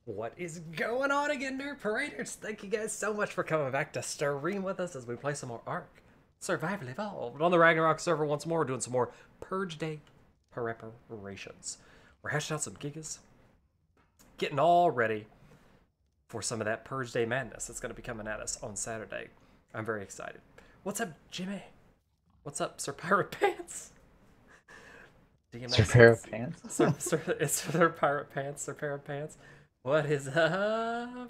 What is going on again, Nerd Paraders? Thank you guys so much for coming back to stream with us as we play some more ARK Survival Evolved on the Ragnarok server once more. We're doing some more Purge Day preparations. We're hashing out some Gigas, getting all ready for some of that Purge Day madness that's going to be coming at us on Saturday. I'm very excited. What's up, Jimmy? What's up, Sir Pirate Pants? Sir Pirate Pants? It's Sir Pirate Pants, Sir Pirate Pants. What is up?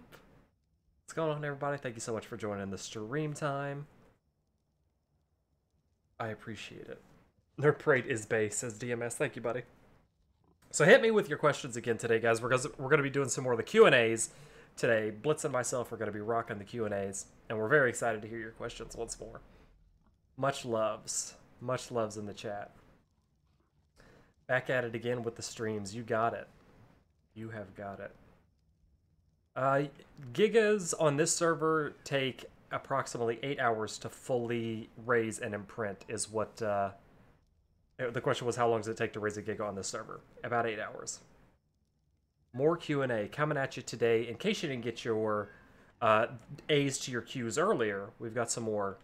What's going on, everybody? Thank you so much for joining the stream time. I appreciate it. Nerd Parade is base, says DMS. Thank you, buddy. So hit me with your questions again today, guys. We're going to be doing some more of the Q&As today. Blitz and myself are going to be rocking the Q&As, and we're very excited to hear your questions once more. Much loves in the chat. Back at it again with the streams. You got it. You have got it. Gigas on this server take approximately 8 hours to fully raise and imprint is what, the question was, how long does it take to raise a Giga on this server? About 8 hours. More Q&A coming at you today. In case you didn't get your A's to your Q's earlier, we've got some more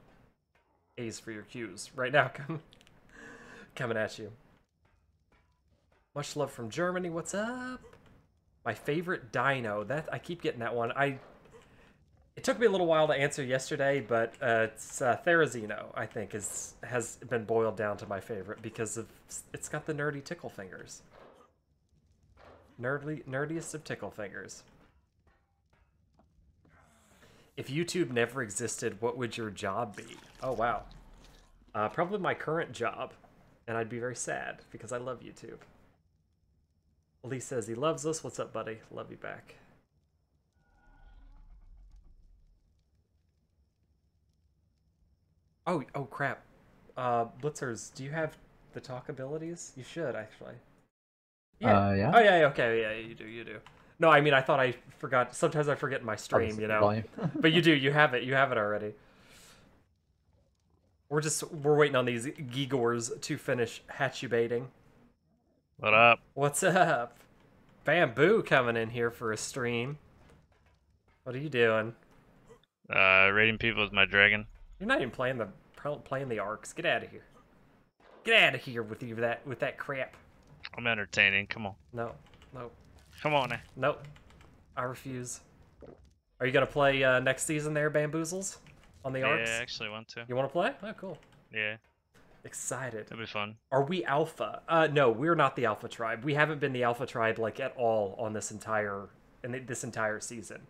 A's for your Q's right now coming at you. Much love from Germany. What's up? My favorite dino. That I keep getting that one. It took me a little while to answer yesterday, but it's Therizino, I think, has been boiled down to my favorite because it's got the nerdy tickle fingers. Nerdiest of tickle fingers. If YouTube never existed, what would your job be? Oh, wow. Probably my current job, and I'd be very sad because I love YouTube. Lee says he loves us. What's up, buddy? Love you back. Oh crap. Blitzers, do you have the talk abilities? You should, actually. Yeah. Yeah. Oh, yeah, okay, yeah, you do. No, I mean, I thought I forgot. Sometimes I forget in my stream, you know. But you do, you have it already. We're waiting on these Gigors to finish hatchubating. What up? What's up? Bamboo coming in here for a stream. What are you doing? Raiding people with my dragon. You're not even playing the ARKs. Get out of here. Get out of here with that crap. I'm entertaining. Come on. No. Come on. Nope. I refuse. Are you gonna play next season there, Bamboozles? On the ARKs? Yeah, I actually want to. You want to play? Oh, cool. Yeah. Excited. That'll be fun. Are we alpha? No, we're not the alpha tribe. We haven't been the alpha tribe like at all on this entire season.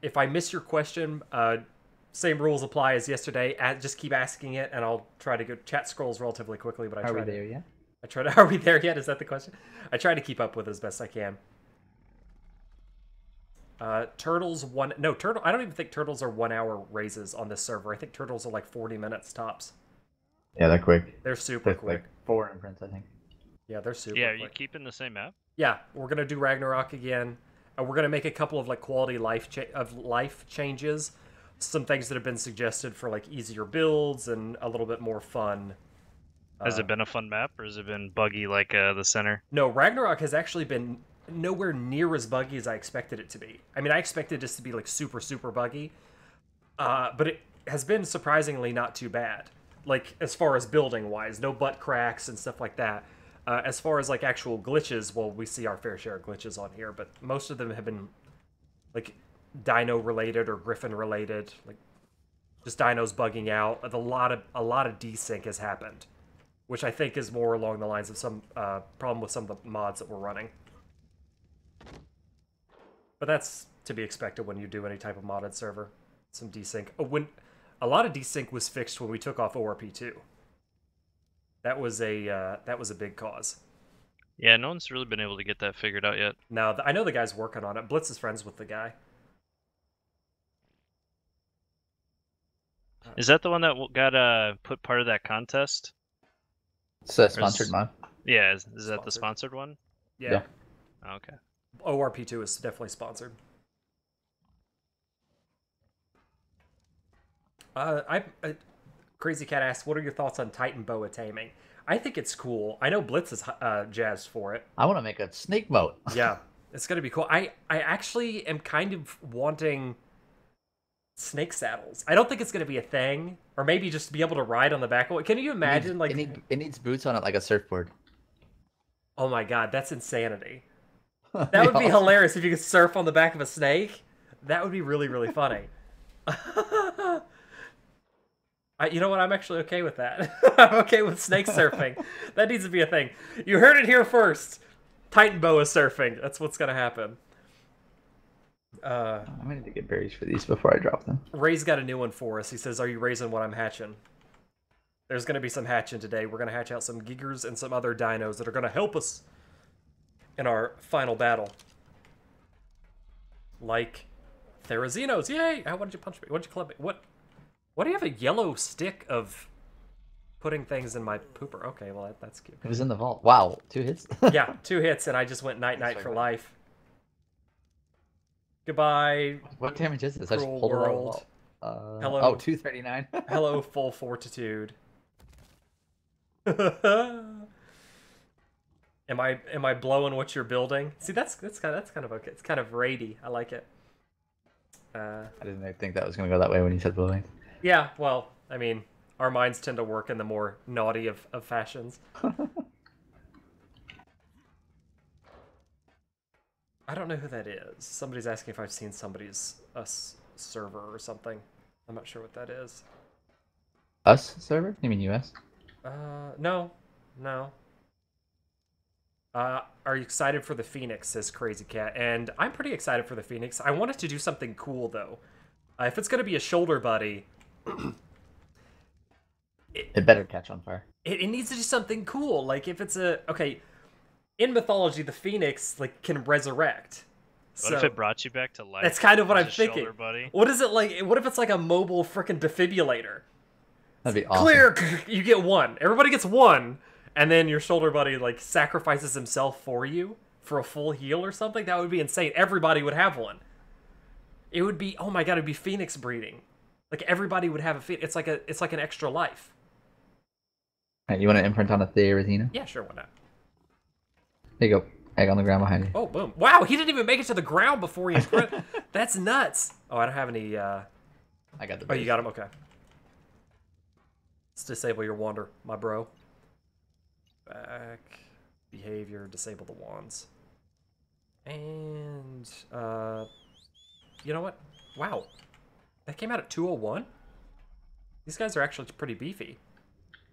If I miss your question, same rules apply as yesterday. Just keep asking it, and I'll try to go. Chat scrolls relatively quickly, but Are we there yet? Are we there yet? Is that the question? I try to keep up with as best I can. Turtles turtle. I don't even think turtles are 1 hour raises on this server. I think turtles are like 40 minutes tops. Yeah, they're quick. They're super quick. Like 4 imprints, I think. Yeah, they're super Yeah, are quick. you keeping the same map? Yeah, we're gonna do Ragnarok again. We're gonna make a couple of like quality life changes. Some things that have been suggested for like easier builds and a little bit more fun. Has it been a fun map, or has it been buggy like the center? No, Ragnarok has actually been nowhere near as buggy as I expected it to be. I mean, I expected this to be like super buggy, but it has been surprisingly not too bad. Like as far as building wise, no butt cracks and stuff like that. As far as like actual glitches, well, we see our fair share of glitches on here, but most of them have been like dino related or griffin related, like just dinos bugging out. A lot of desync has happened, which I think is more along the lines of some problem with some of the mods that we're running. But that's to be expected when you do any type of modded server. Some desync. When a lot of desync was fixed when we took off ORP2. That was a big cause. Yeah, no one's really been able to get that figured out yet. No, I know the guy's working on it. Blitz is friends with the guy. Is that the one that got put part of that contest? It's a sponsored mod. Yeah, is that the sponsored one? Yeah. Oh, okay. ORP2 is definitely sponsored. Crazy Cat asks, what are your thoughts on Titan boa taming? I think it's cool. I know Blitz is jazzed for it. I want to make a snake boat. Yeah, it's going to be cool. I actually am kind of wanting snake saddles. I don't think it's going to be a thing. Or maybe just be able to ride on the back of it. Can you imagine, it needs boots on it like a surfboard. Oh my god, that's insanity. That would be hilarious if you could surf on the back of a snake. That would be really, really funny. You know what? I'm actually okay with that. I'm okay with snake surfing. That needs to be a thing. You heard it here first. Titan boa surfing. That's what's going to happen. I'm going to need to get berries for these before I drop them. Ray's got a new one for us. He says, are you raising what I'm hatching? There's going to be some hatching today. We're going to hatch out some Gigas and some other dinos that are going to help us in our final battle. Like Therazinos. Yay! Why did you punch me? What did you club me? What do you have a yellow stick of putting things in my pooper? Okay, well, that's cute. It was in the vault. Wow, 2 hits? Yeah, 2 hits, and I just went night-night for life. Goodbye. What damage is this? I just Cruel pulled world. it out. Hello. Oh, 239. Hello, full fortitude. Am I blowing what you're building? See, that's kind of okay. It's kind of raidy. I like it. I didn't think that was going to go that way when you said blowing. Yeah, well, I mean, our minds tend to work in the more naughty of fashions. I don't know who that is. Somebody's asking if I've seen somebody's server or something. I'm not sure what that is. Us server? You mean US? No. Are you excited for the Phoenix, says Crazy Cat. And I'm pretty excited for the Phoenix. I want it to do something cool, though. If it's going to be a shoulder buddy... it better catch on fire. It needs to do something cool. Like, if it's a... Okay, in mythology, the Phoenix, like, can resurrect. What if it brought you back to life? That's kind of what I'm as a thinking. shoulder buddy? What is it like? What if it's like a mobile freaking defibrillator? That'd be awesome. Clear! You get 1. Everybody gets 1. And then your shoulder buddy, like, sacrifices himself for you for a full heal or something? That would be insane. Everybody would have one. It would be, oh my god, it'd be Phoenix breeding. Like, everybody would have a Phoenix. It's like an extra life. Right, you want to imprint on a Therizino? Yeah, sure, why not? There you go. Egg on the ground behind you. Oh, boom. Wow, he didn't even make it to the ground before he imprint. That's nuts. Oh, I don't have any, I got the Oh, you got him? Okay. Let's disable your wander, my bro. Back. Behavior. Disable the wands. And, you know what? Wow. That came out at 201? These guys are actually pretty beefy.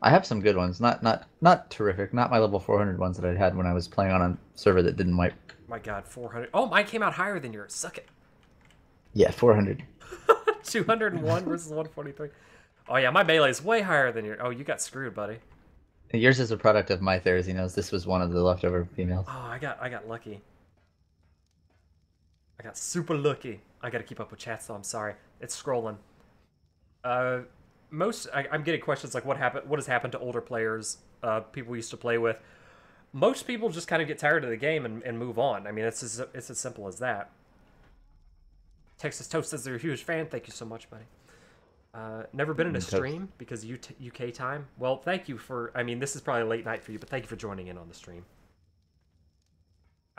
I have some good ones. Not terrific. Not my level 400 ones that I had when I was playing on a server that didn't wipe. My god, 400. Oh, mine came out higher than yours. Suck it. Yeah, 400. 201 versus 143. Oh, yeah, my melee is way higher than yours. Oh, you got screwed, buddy. Yours is a product of my Therazinos. This was one of the leftover females. Oh, I got lucky. I got super lucky. I gotta keep up with chat, so I'm sorry. It's scrolling. I'm getting questions like what has happened to older players, people we used to play with. Most people just kind of get tired of the game and move on. I mean, it's as simple as that. Texas Toast says they're a huge fan. Thank you so much, buddy. Never been in a stream because UK time. Well, thank you for. I mean, this is probably late night for you, but thank you for joining in on the stream.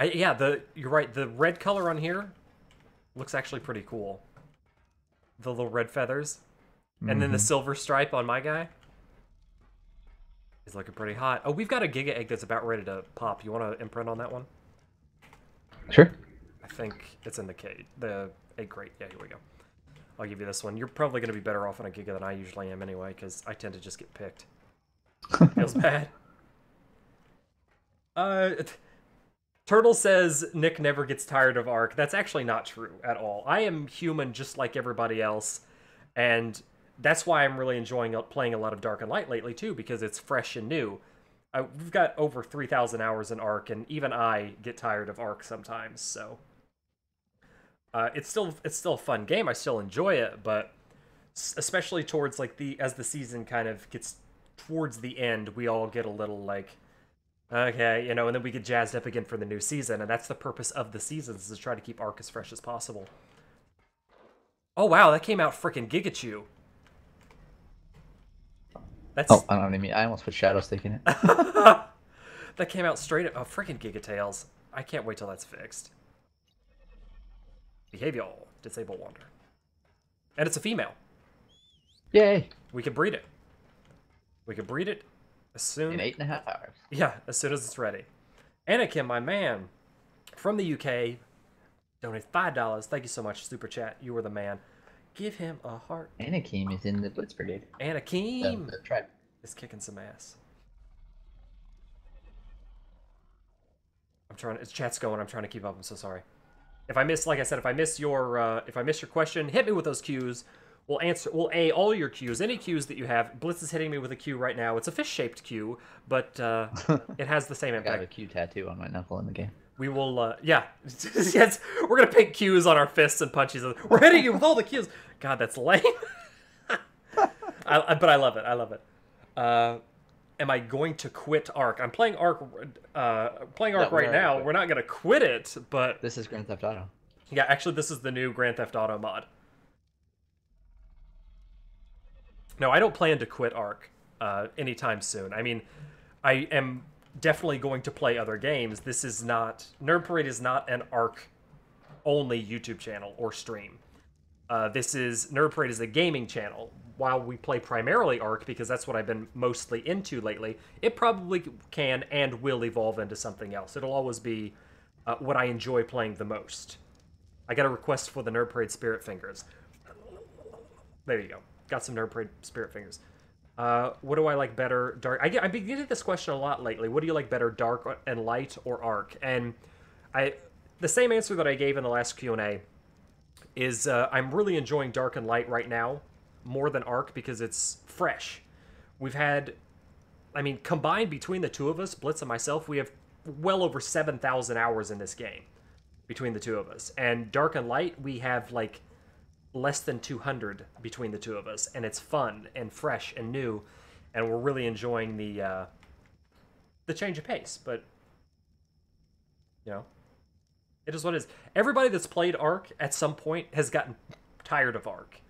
You're right. The red color on here looks actually pretty cool. The little red feathers, and then the silver stripe on my guy is looking pretty hot. Oh, we've got a Giga egg that's about ready to pop. You want to imprint on that one? Sure. I think it's in the egg crate. Yeah, here we go. I'll give you this one. You're probably going to be better off on a Giga than I usually am anyway, because I tend to just get picked. Feels bad. Turtle says Nick never gets tired of ARK. That's actually not true at all. I am human just like everybody else, and that's why I'm really enjoying playing a lot of Dark and Light lately, too, because it's fresh and new. We've got over 3,000 hours in ARK, and even I get tired of ARK sometimes, so... it's still a fun game. I still enjoy it, but especially towards like as the season kind of gets towards the end, we all get a little like, okay, you know, and then we get jazzed up again for the new season, and that's the purpose of the seasons, is to try to keep ARK as fresh as possible. Oh wow, that came out freaking Gigachew. That's Oh, I don't know what I mean. I almost put Shadow Stick in it. that came out straight at freaking Giga Tails. I can't wait till that's fixed. Behavioral disable wander, and it's a female. Yay! We can breed it. We can breed it as soon. In 8.5 hours. Yeah, as soon as it's ready. Anakin, my man, from the UK, donated $5. Thank you so much, Super Chat. You were the man. Give him a heart. Anakim is in the Blitz Brigade. Anakim The tribe. is kicking some ass. I'm trying. It's chat's going. I'm trying to keep up. I'm so sorry. If I miss, like I said, if I miss your question, hit me with those cues. We'll answer. We'll A all your cues, any cues that you have. Blitz is hitting me with a cue right now. It's a fish-shaped cue, but it has the same I impact. got a Q tattoo on my knuckle in the game. We will, yeah. Yes, we're gonna paint cues on our fists and punches. We're hitting you with all the cues. God, that's lame. But I love it. I love it. Am I going to quit ARK? I'm playing ARK. Right now. We're not gonna quit it, but This is Grand Theft Auto. yeah, actually, this is the new Grand Theft Auto mod. No, I don't plan to quit ARK anytime soon. I mean, I am definitely going to play other games. This is not... Nerd Parade is not an ARK-only YouTube channel or stream. Nerd Parade is a gaming channel. While we play primarily ARK, because that's what I've been mostly into lately, it probably can and will evolve into something else. It'll always be what I enjoy playing the most. I got a request for the Nerd Parade Spirit Fingers. There you go. Got some Nerd Parade Spirit Fingers. What do I like better? Dark. I've been getting this question a lot lately. What do you like better, Dark and Light or ARK? And the same answer that I gave in the last Q&A is I'm really enjoying Dark and Light right now more than ARK because it's fresh. We've had, I mean, combined between the two of us, Blitz and myself, we have well over 7,000 hours in this game between the two of us. And Dark and Light, we have like less than 200 between the two of us, and it's fun and fresh and new, and we're really enjoying the change of pace. But you know, it is what it is. Everybody that's played ARK at some point has gotten tired of ARK.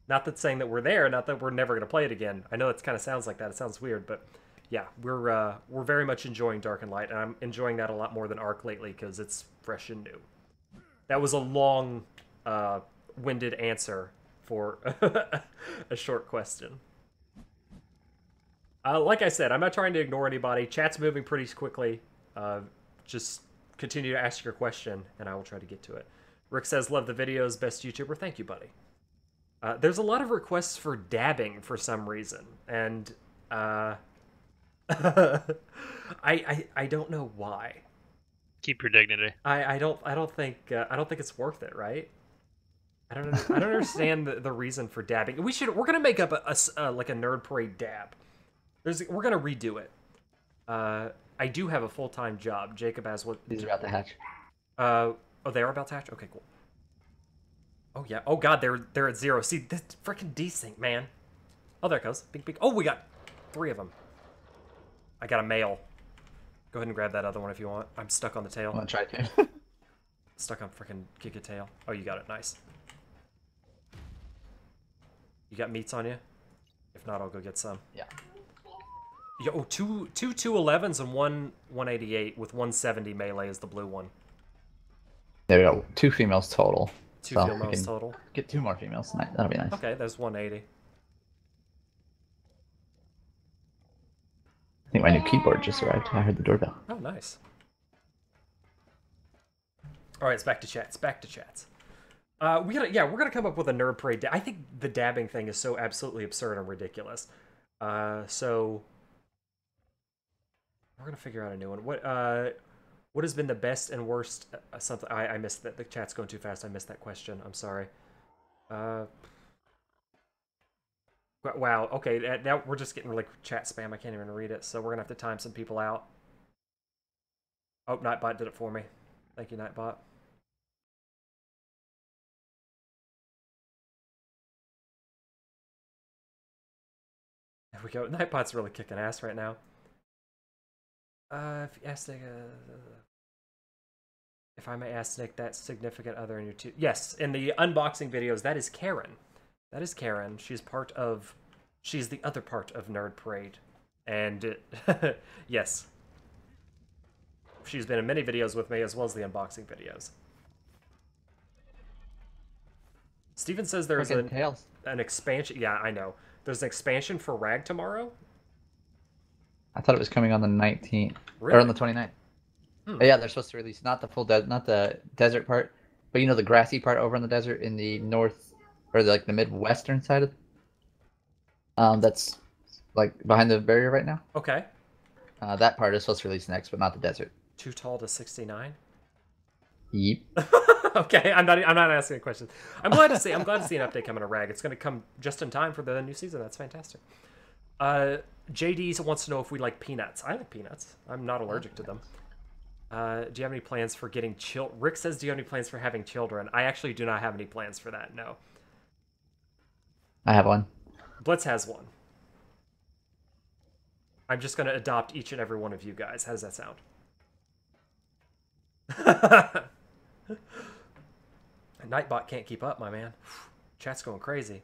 Not that saying that we're there, not that we're never going to play it again. I know it kind of sounds like that. It sounds weird, but yeah, we're very much enjoying Dark and Light, and I'm enjoying that a lot more than ARK lately because it's fresh and new. That was a long winded answer for a short question. Like I said, I'm not trying to ignore anybody. Chat's moving pretty quickly. Just continue to ask your question, and I will try to get to it. Rick says, love the videos, best YouTuber. Thank you, buddy. There's a lot of requests for dabbing for some reason, and I don't know why. Keep your dignity. I don't think it's worth it, right? I don't understand the reason for dabbing. We're gonna make up like a Nerd Parade dab. We're gonna redo it. I do have a full-time job. Jacob has what? These are about to hatch. Oh, they are about to hatch. Okay, cool. Oh yeah. Oh god, they're at 0. See, this freaking desync, man. Oh, there it goes. Big. Oh, we got 3 of them. I got a male. Go ahead and grab that other one if you want. I'm stuck on the tail. I'm gonna try to. Stuck on freaking Giga tail. Oh, you got it. Nice. You got meats on you? If not, I'll go get some. Yeah. Yo, two 211s and one 188 with 170 melee is the blue one. There we go. 2 females total. 2 so females total. Get 2 more females tonight. That'll be nice. Okay, there's 180. I think my new keyboard just arrived. I heard the doorbell. Oh, nice. All right, it's back to chats. Back to chats. We're gonna come up with a Nerd Parade. I think the dabbing thing is so absolutely absurd and ridiculous. So we're gonna figure out a new one. What has been the best and worst? Something I missed that. The chat's going too fast. I missed that question. I'm sorry. Wow. Okay. Now we're just getting like chat spam. I can't even read it. So we're gonna have to time some people out. Oh, Nightbot did it for me. Thank you, Nightbot. There we go. Nightbot's really kicking ass right now. If I may ask, Nick, that significant other in your Yes, in the unboxing videos, that is Karen. That is Karen. She's part of She's the other part of Nerd Parade. And yes, she's been in many videos with me as well as the unboxing videos. Steven says there's an expansion. Yeah, I know. There's an expansion for Rag tomorrow. I thought it was coming on the 19th. Really? Or on the 29th. Yeah, they're supposed to release not the full not the desert part, but you know the grassy part over in the desert in the north or like the midwestern side of that's like behind the barrier right now. Okay. That part is supposed to release next, but not the desert. Too tall to 69? Yep. Okay, I'm not asking a question. I'm glad to see an update coming to Rag. It's going to come just in time for the new season. That's fantastic. JD wants to know if we like peanuts. I like peanuts. I'm not allergic to them. Do you have any plans for getting Rick says, do you have any plans for having children? I actually do not have any plans for that, no. I have one. Blitz has one. I'm just going to adopt each and every one of you guys. How does that sound? Nightbot can't keep up, my man. Chat's going crazy.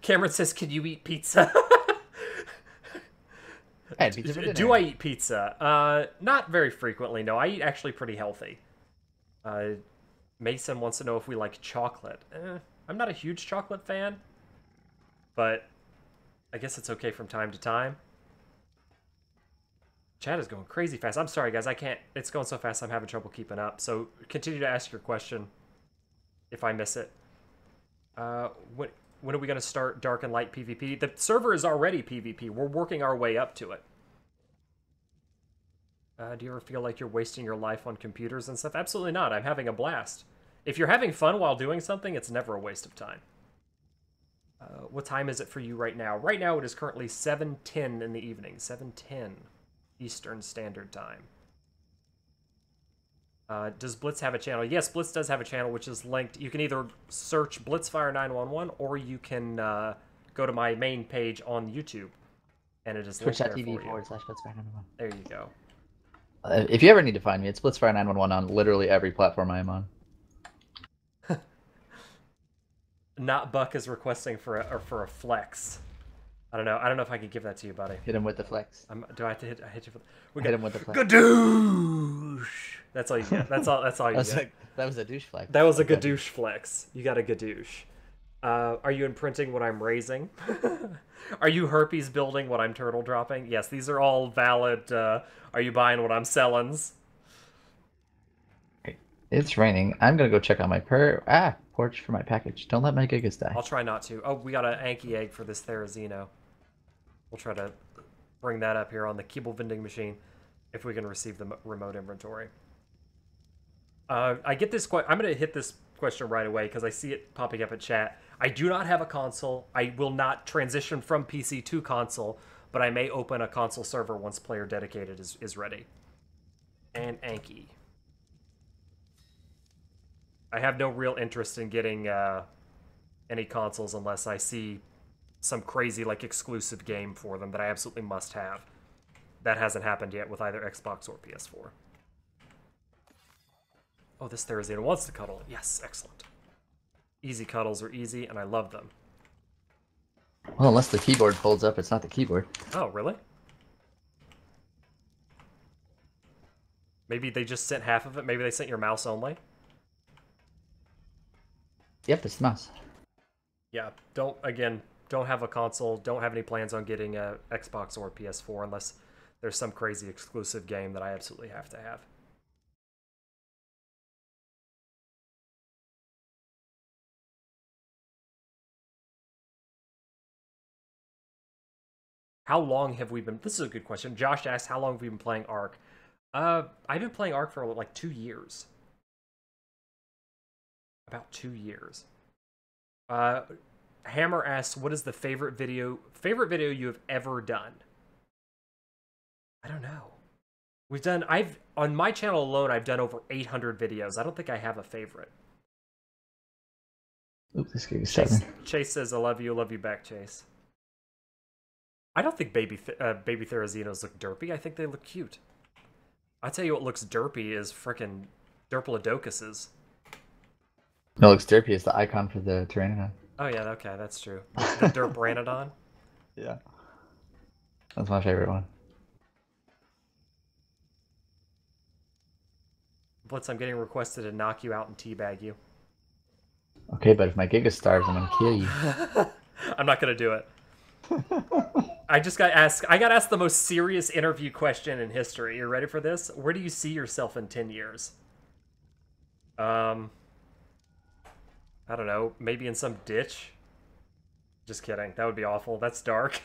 Cameron says, can you eat pizza? Do I eat pizza? Not very frequently, no. I eat actually pretty healthy. Mason wants to know if we like chocolate. I'm not a huge chocolate fan, but I guess it's okay from time to time. Chat is going crazy fast. I'm sorry, guys. I can't. It's going so fast I'm having trouble keeping up. So continue to ask your question if I miss it. When are we going to start Dark and Light PvP? The server is already PvP. We're working our way up to it. Do you ever feel like you're wasting your life on computers and stuff? Absolutely not. I'm having a blast. If you're having fun while doing something, it's never a waste of time. What time is it for you right now? Right now it is currently 7:10 in the evening. 7:10 Eastern Standard Time. Does Blitz have a channel? Yes, Blitz does have a channel, which is linked. You can either search Blitzfire911, or you can go to my main page on YouTube, and it is linked there for you. Twitch.tv/Blitzfire911. There you go. If you ever need to find me, it's Blitzfire911 on literally every platform I am on. Not Buck is requesting for a flex. I don't know. I don't know if I can give that to you, buddy. Hit him with the flex. Do I have to hit? I hit you. Hit him with the flex. Gadoosh. That's all you get. That's all you get. That was a douche flex. That was a gadoosh flex. You got a gadoosh. Are you imprinting what I'm raising? Are you herpes building what I'm turtle dropping? Yes, these are all valid. Are you buying what I'm sellings? It's raining. I'm gonna go check on my porch for my package. Don't let my Gigas die. I'll try not to. Oh, we got an Anki egg for this Therizino. We'll try to bring that up here on the Keeble vending machine if we can receive the remote inventory. I get this. I'm gonna hit this question right away because I see it popping up in chat. I do not have a console. I will not transition from PC to console, but I may open a console server once player dedicated is ready. And Anki. I have no real interest in getting any consoles unless I see some crazy like exclusive game for them that I absolutely must have. That hasn't happened yet with either Xbox or PS4. Oh, this Therizino wants to cuddle. Yes, excellent. Easy cuddles are easy, and I love them. Well, unless the keyboard folds up, it's not the keyboard. Oh, really? Maybe they just sent half of it. Maybe they sent your mouse only. Yep, it's the mouse. Yeah, don't have a console. Don't have any plans on getting a Xbox or a PS4 unless there's some crazy exclusive game that I absolutely have to have. How long have we been... This is a good question. Josh asked, how long have we been playing ARK? I've been playing ARK for like 2 years. About 2 years. Hammer asks, what is the favorite video you have ever done? I don't know. On my channel alone, I've done over 800 videos. I don't think I have a favorite. Oops, this game is seven. Chase says, I love you back, Chase. I don't think baby Therazinos look derpy. I think they look cute. I tell you what looks derpy is frickin' Derplodocuses. No, looks derpy is the icon for the Pteranodon. Oh yeah, okay, that's true. The Derpranodon. Yeah. That's my favorite one. Blitz, I'm getting requested to knock you out and teabag you. Okay, but if my Giga starves, I'm gonna kill you. I'm not gonna do it. I got asked the most serious interview question in history. You ready for this? Where do you see yourself in 10 years? I don't know. Maybe in some ditch? Just kidding. That would be awful. That's dark.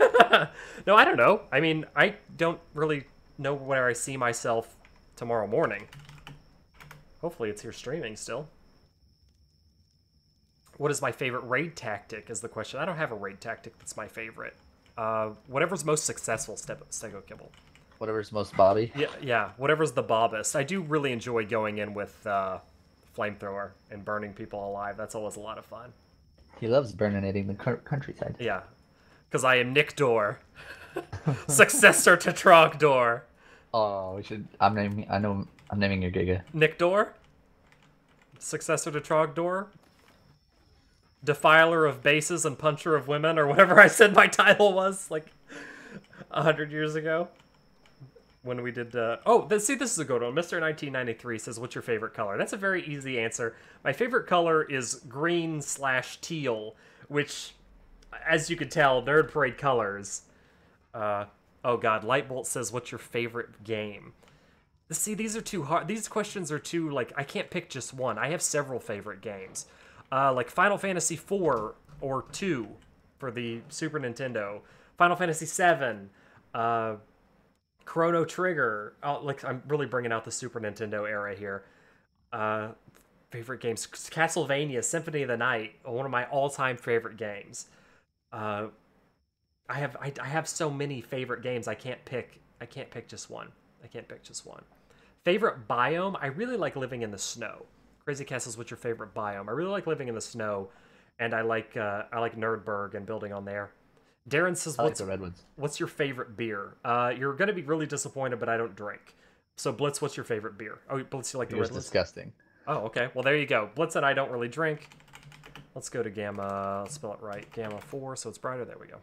No, I don't know. I mean, I don't really know where I see myself tomorrow morning. Hopefully it's here streaming still. What is my favorite raid tactic is the question. I don't have a raid tactic that's my favorite. Whatever's most successful, Stego Kibble. Whatever's most Bobby. Yeah, whatever's the bobbest. I do really enjoy going in with flamethrower and burning people alive. That's always a lot of fun. He loves burninating the countryside. Yeah, because I am Nickdor, successor to Trogdor. Oh, we should. I'm naming your Giga. Nickdor, successor to Trogdor, defiler of bases and puncher of women, or whatever I said my title was like 100 years ago when we did. See, this is a good one. Mr. 1993 says, "What's your favorite color?" That's a very easy answer. My favorite color is green/teal, which, as you can tell, Nerd Parade colors. Oh God, Lightbolt says, "What's your favorite game?" See, these are too hard. These questions are too, like, I can't pick just one. I have several favorite games. Like Final Fantasy IV or 2 for the Super Nintendo. Final Fantasy VII. Chrono Trigger. I'm really bringing out the Super Nintendo era here. Favorite games. Castlevania, Symphony of the Night. One of my all-time favorite games. I have so many favorite games. I can't pick just one. Favorite biome? I really like living in the snow. Crazy Castles, what's your favorite biome? I really like living in the snow, and I like Nerdberg and building on there. Darren says, I like the Redwoods. What's your favorite beer? You're gonna be really disappointed, but I don't drink. So Blitz, what's your favorite beer? Oh, Blitz, you like the Redwoods? Disgusting. Oh, okay. Well, there you go. Blitz and I don't really drink. Let's go to Gamma. Let's spell it right. Gamma 4, so it's brighter. There we go.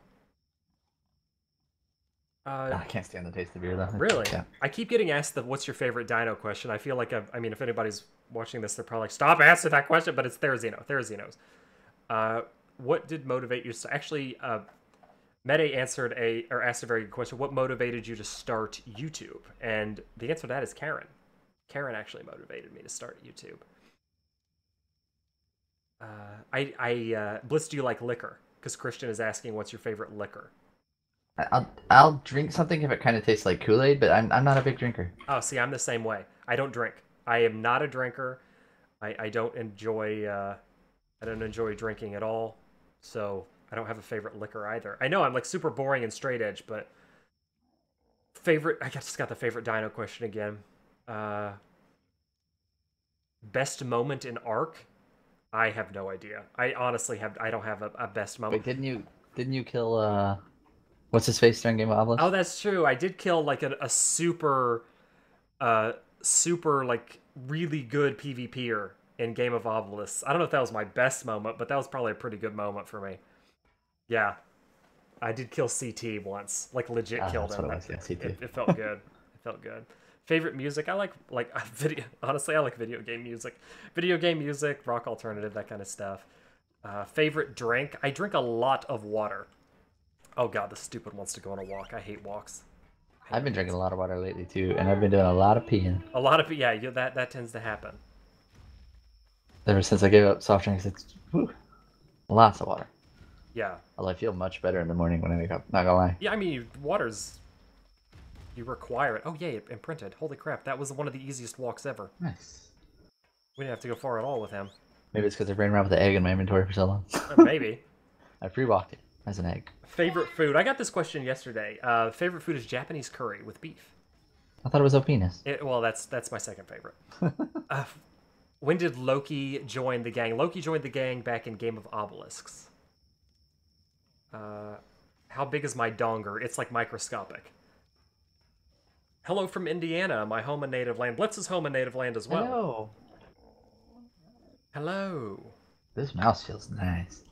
I can't stand the taste of beer, though. Really? Yeah. I keep getting asked the "What's your favorite dino?" question. I feel like I mean, if anybody's watching this, they're probably like, "Stop asking that question," but it's Therizino. What did motivate you to actually? Mede asked a very good question. What motivated you to start YouTube? And the answer to that is Karen. Karen actually motivated me to start YouTube. Blitz, do you like liquor? Because Christian is asking, what's your favorite liquor? I'll drink something if it kind of tastes like Kool-Aid, but I'm not a big drinker. Oh, see, I'm the same way. I don't drink. I am not a drinker. I don't enjoy drinking at all. So I don't have a favorite liquor either. I know I'm like super boring and straight edge, but I just got the favorite dino question again. Best moment in ARK? I have no idea. I honestly don't have a best moment. Wait, didn't you kill what's his face during Game of Obelisk? Oh, that's true. I did kill like a super like really good PvPer in Game of Obelisk. I don't know if that was my best moment, but that was probably a pretty good moment for me. Yeah, I did kill CT once, like legit killed him. It felt good. It felt good. Favorite music? I like video. Honestly, I like video game music, rock alternative, that kind of stuff. Favorite drink? I drink a lot of water. Oh God, the stupid wants to go on a walk. I hate walks. I've been drinking a lot of water lately too, and I've been doing a lot of peeing. That tends to happen. Ever since I gave up soft drinks, it's lots of water. Yeah. Although I feel much better in the morning when I wake up. Not gonna lie. Yeah, I mean, you require it. Oh yay, it imprinted. Holy crap, that was one of the easiest walks ever. Nice. We didn't have to go far at all with him. Maybe it's because I've ran around with the egg in my inventory for so long. Maybe. I pre-walked it as an egg. Favorite food? I got this question yesterday. Favorite food is Japanese curry with beef. I thought it was penis. Well, that's my second favorite. When did Loki join the gang? Loki joined the gang back in Game of Obelisks. How big is my donger? It's like microscopic. Hello from Indiana, my home and native land. Blitz's home and native land as well. Hello. Hello. This mouse feels nice.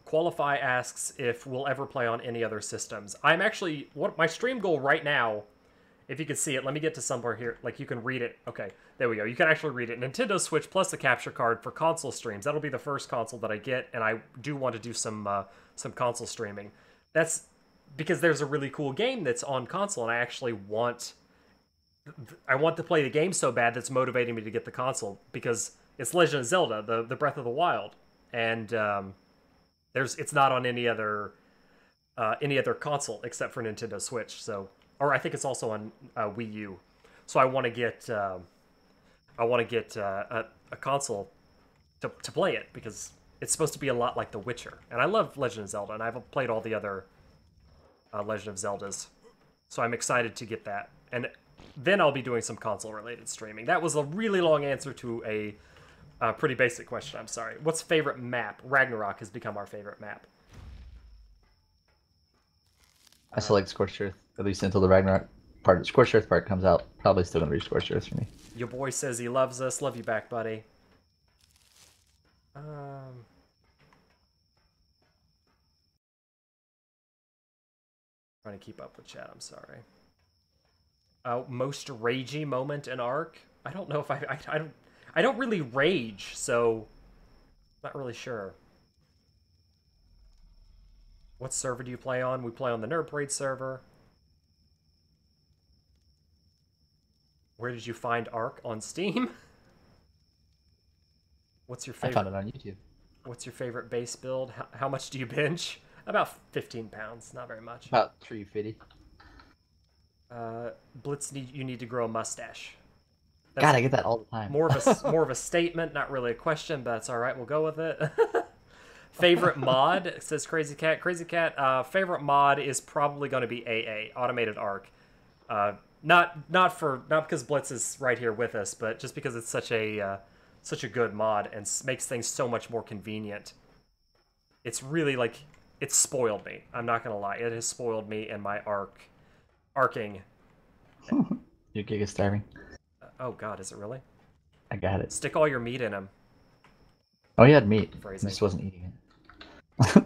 Qualify asks if we'll ever play on any other systems. I'm actually my stream goal right now. If you can see it, let me get to somewhere here. Like, you can read it. Okay, there we go. You can actually read it. Nintendo Switch plus the capture card for console streams. That'll be the first console that I get, and I do want to do some console streaming. That's because there's a really cool game that's on console, and I actually want to play the game so bad that's motivating me to get the console, because it's Legend of Zelda, the Breath of the Wild, and it's not on any other console except for Nintendo Switch. So. Or I think it's also on Wii U, so I want to get a console to play it, because it's supposed to be a lot like The Witcher, and I love Legend of Zelda, and I've played all the other Legend of Zeldas, so I'm excited to get that, and then I'll be doing some console-related streaming. That was a really long answer to a pretty basic question. I'm sorry. What's favorite map? Ragnarok has become our favorite map. I select Scorched Earth, at least until the Ragnarok part. Scorched Earth part comes out. Probably still gonna be Scorched Earth for me. Your boy says he loves us. Love you back, buddy. Trying to keep up with chat. I'm sorry. Most ragey moment in ARK? I don't know if I don't really rage, so I'm not really sure. What server do you play on? We play on the Nerd Parade server. Where did you find ARK? On Steam? What's your favorite? I found it on YouTube. What's your favorite base build? How much do you bench? About 15 pounds, not very much. About 350. Blitz, you need to grow a mustache. God, I get that all the time. More of a statement, not really a question, but that's all right. We'll go with it. Favorite mod, says Crazy Cat. Crazy Cat, favorite mod is probably going to be AA, Automated ARK. Not because Blitz is right here with us, but just because it's such a good mod and makes things so much more convenient. It's really like, it's spoiled me. I'm not gonna lie, it has spoiled me in my arcing. Your Giga starving. Oh God, is it really? I got it. Stick all your meat in him. Oh, you had meat. Phrasing. I just wasn't eating it.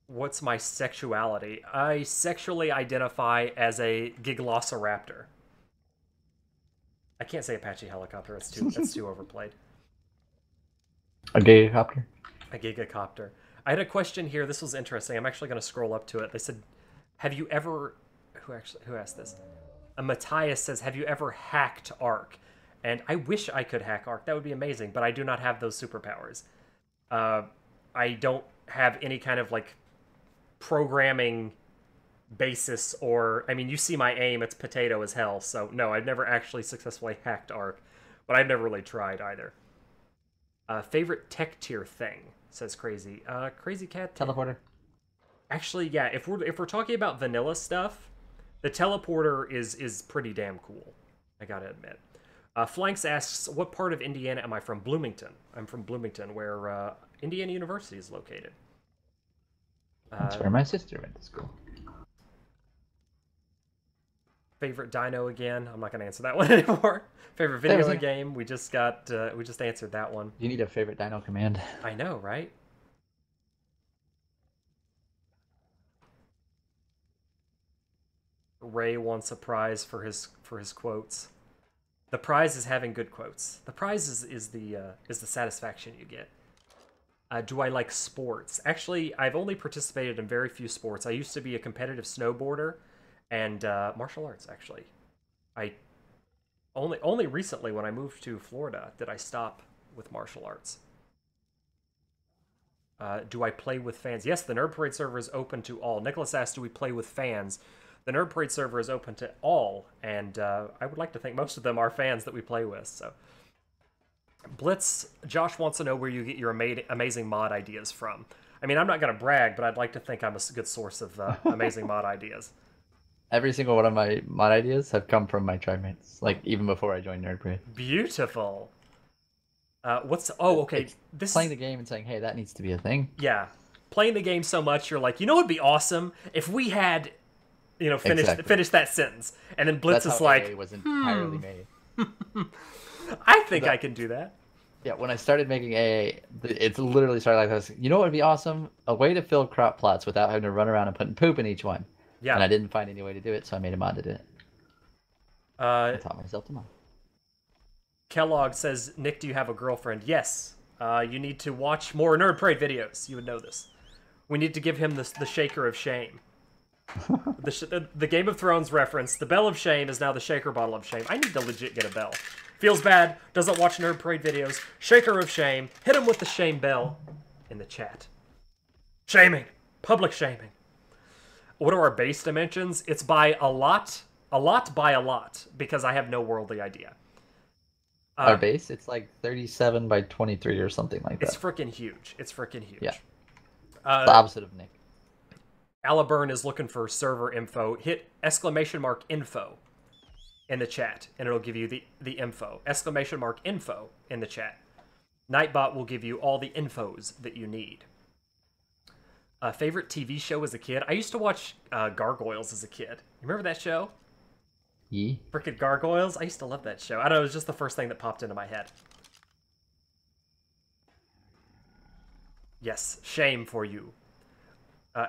What's my sexuality? I sexually identify as a Giglossoraptor. I can't say Apache helicopter. That's too overplayed. A Gigacopter? A Gigacopter. I had a question here. This was interesting. I'm actually going to scroll up to it. They said, "Have you ever?" Who asked this? Matthias says, "Have you ever hacked ARK?" And I wish I could hack ARK. That would be amazing. But I do not have those superpowers. I don't have any kind of like programming basis, or I mean, you see my aim, it's potato as hell. So no, I've never actually successfully hacked ARK, but I've never really tried either. Favorite tech tier thing, says Crazy Crazy Cat. Teleporter. Actually, yeah, if we're talking about vanilla stuff, the teleporter is pretty damn cool, I gotta admit. Flanks asks, what part of Indiana am I from? Bloomington. I'm from Bloomington, where Indiana University is located. That's where my sister went to school. Favorite dino again? I'm not going to answer that one anymore. Favorite video game? We just answered that one. You need a favorite dino command. I know, right? Ray wants a prize for his quotes. The prize is having good quotes. The prize is the satisfaction you get. Do I like sports? Actually, I've only participated in very few sports. I used to be a competitive snowboarder and martial arts, actually. I only recently, when I moved to Florida, did I stop with martial arts. Do I play with fans? Yes, the Nerd Parade server is open to all. Nicholas asked, do we play with fans? The Nerd Parade server is open to all, and I would like to think most of them are fans that we play with, so... Blitz, Josh wants to know where you get your amazing mod ideas from. I mean, I'm not going to brag, but I'd like to think I'm a good source of amazing mod ideas. Every single one of my mod ideas have come from my tribe mates, like even before I joined Nerd Parade. Beautiful. Okay. This playing the game and saying, hey, that needs to be a thing. Yeah. Playing the game so much, you're like, you know what would be awesome if we had, finished that sentence. And then Blitz That's is how like, AA was entirely made. I think I can do that. Yeah, when I started making AA, it's literally started like this. You know what would be awesome? A way to fill crop plots without having to run around and putting poop in each one. Yeah. And I didn't find any way to do it, so I made a mod to do it. I taught myself to mod. Kellogg says, Nick, do you have a girlfriend? Yes. You need to watch more Nerd Parade videos. You would know this. We need to give him the shaker of shame. The Game of Thrones reference. The bell of shame is now the shaker bottle of shame. I need to legit get a bell. Feels bad, doesn't watch Nerd Parade videos. Shaker of shame. Hit him with the shame bell in the chat. Shaming. Public shaming. What are our base dimensions? It's by a lot by a lot, because I have no worldly idea. Our base? It's like 37 by 23 or something like that. It's freaking huge. It's freaking huge. Yeah. The opposite of Nick. Alaburn is looking for server info. Hit !info in the chat, and it'll give you the info. !info in the chat. Nightbot will give you all the infos that you need. Favorite TV show as a kid? I used to watch Gargoyles as a kid. You remember that show? Yeah. Frickin' Gargoyles? I used to love that show. I don't know, it was just the first thing that popped into my head. Yes, shame for you.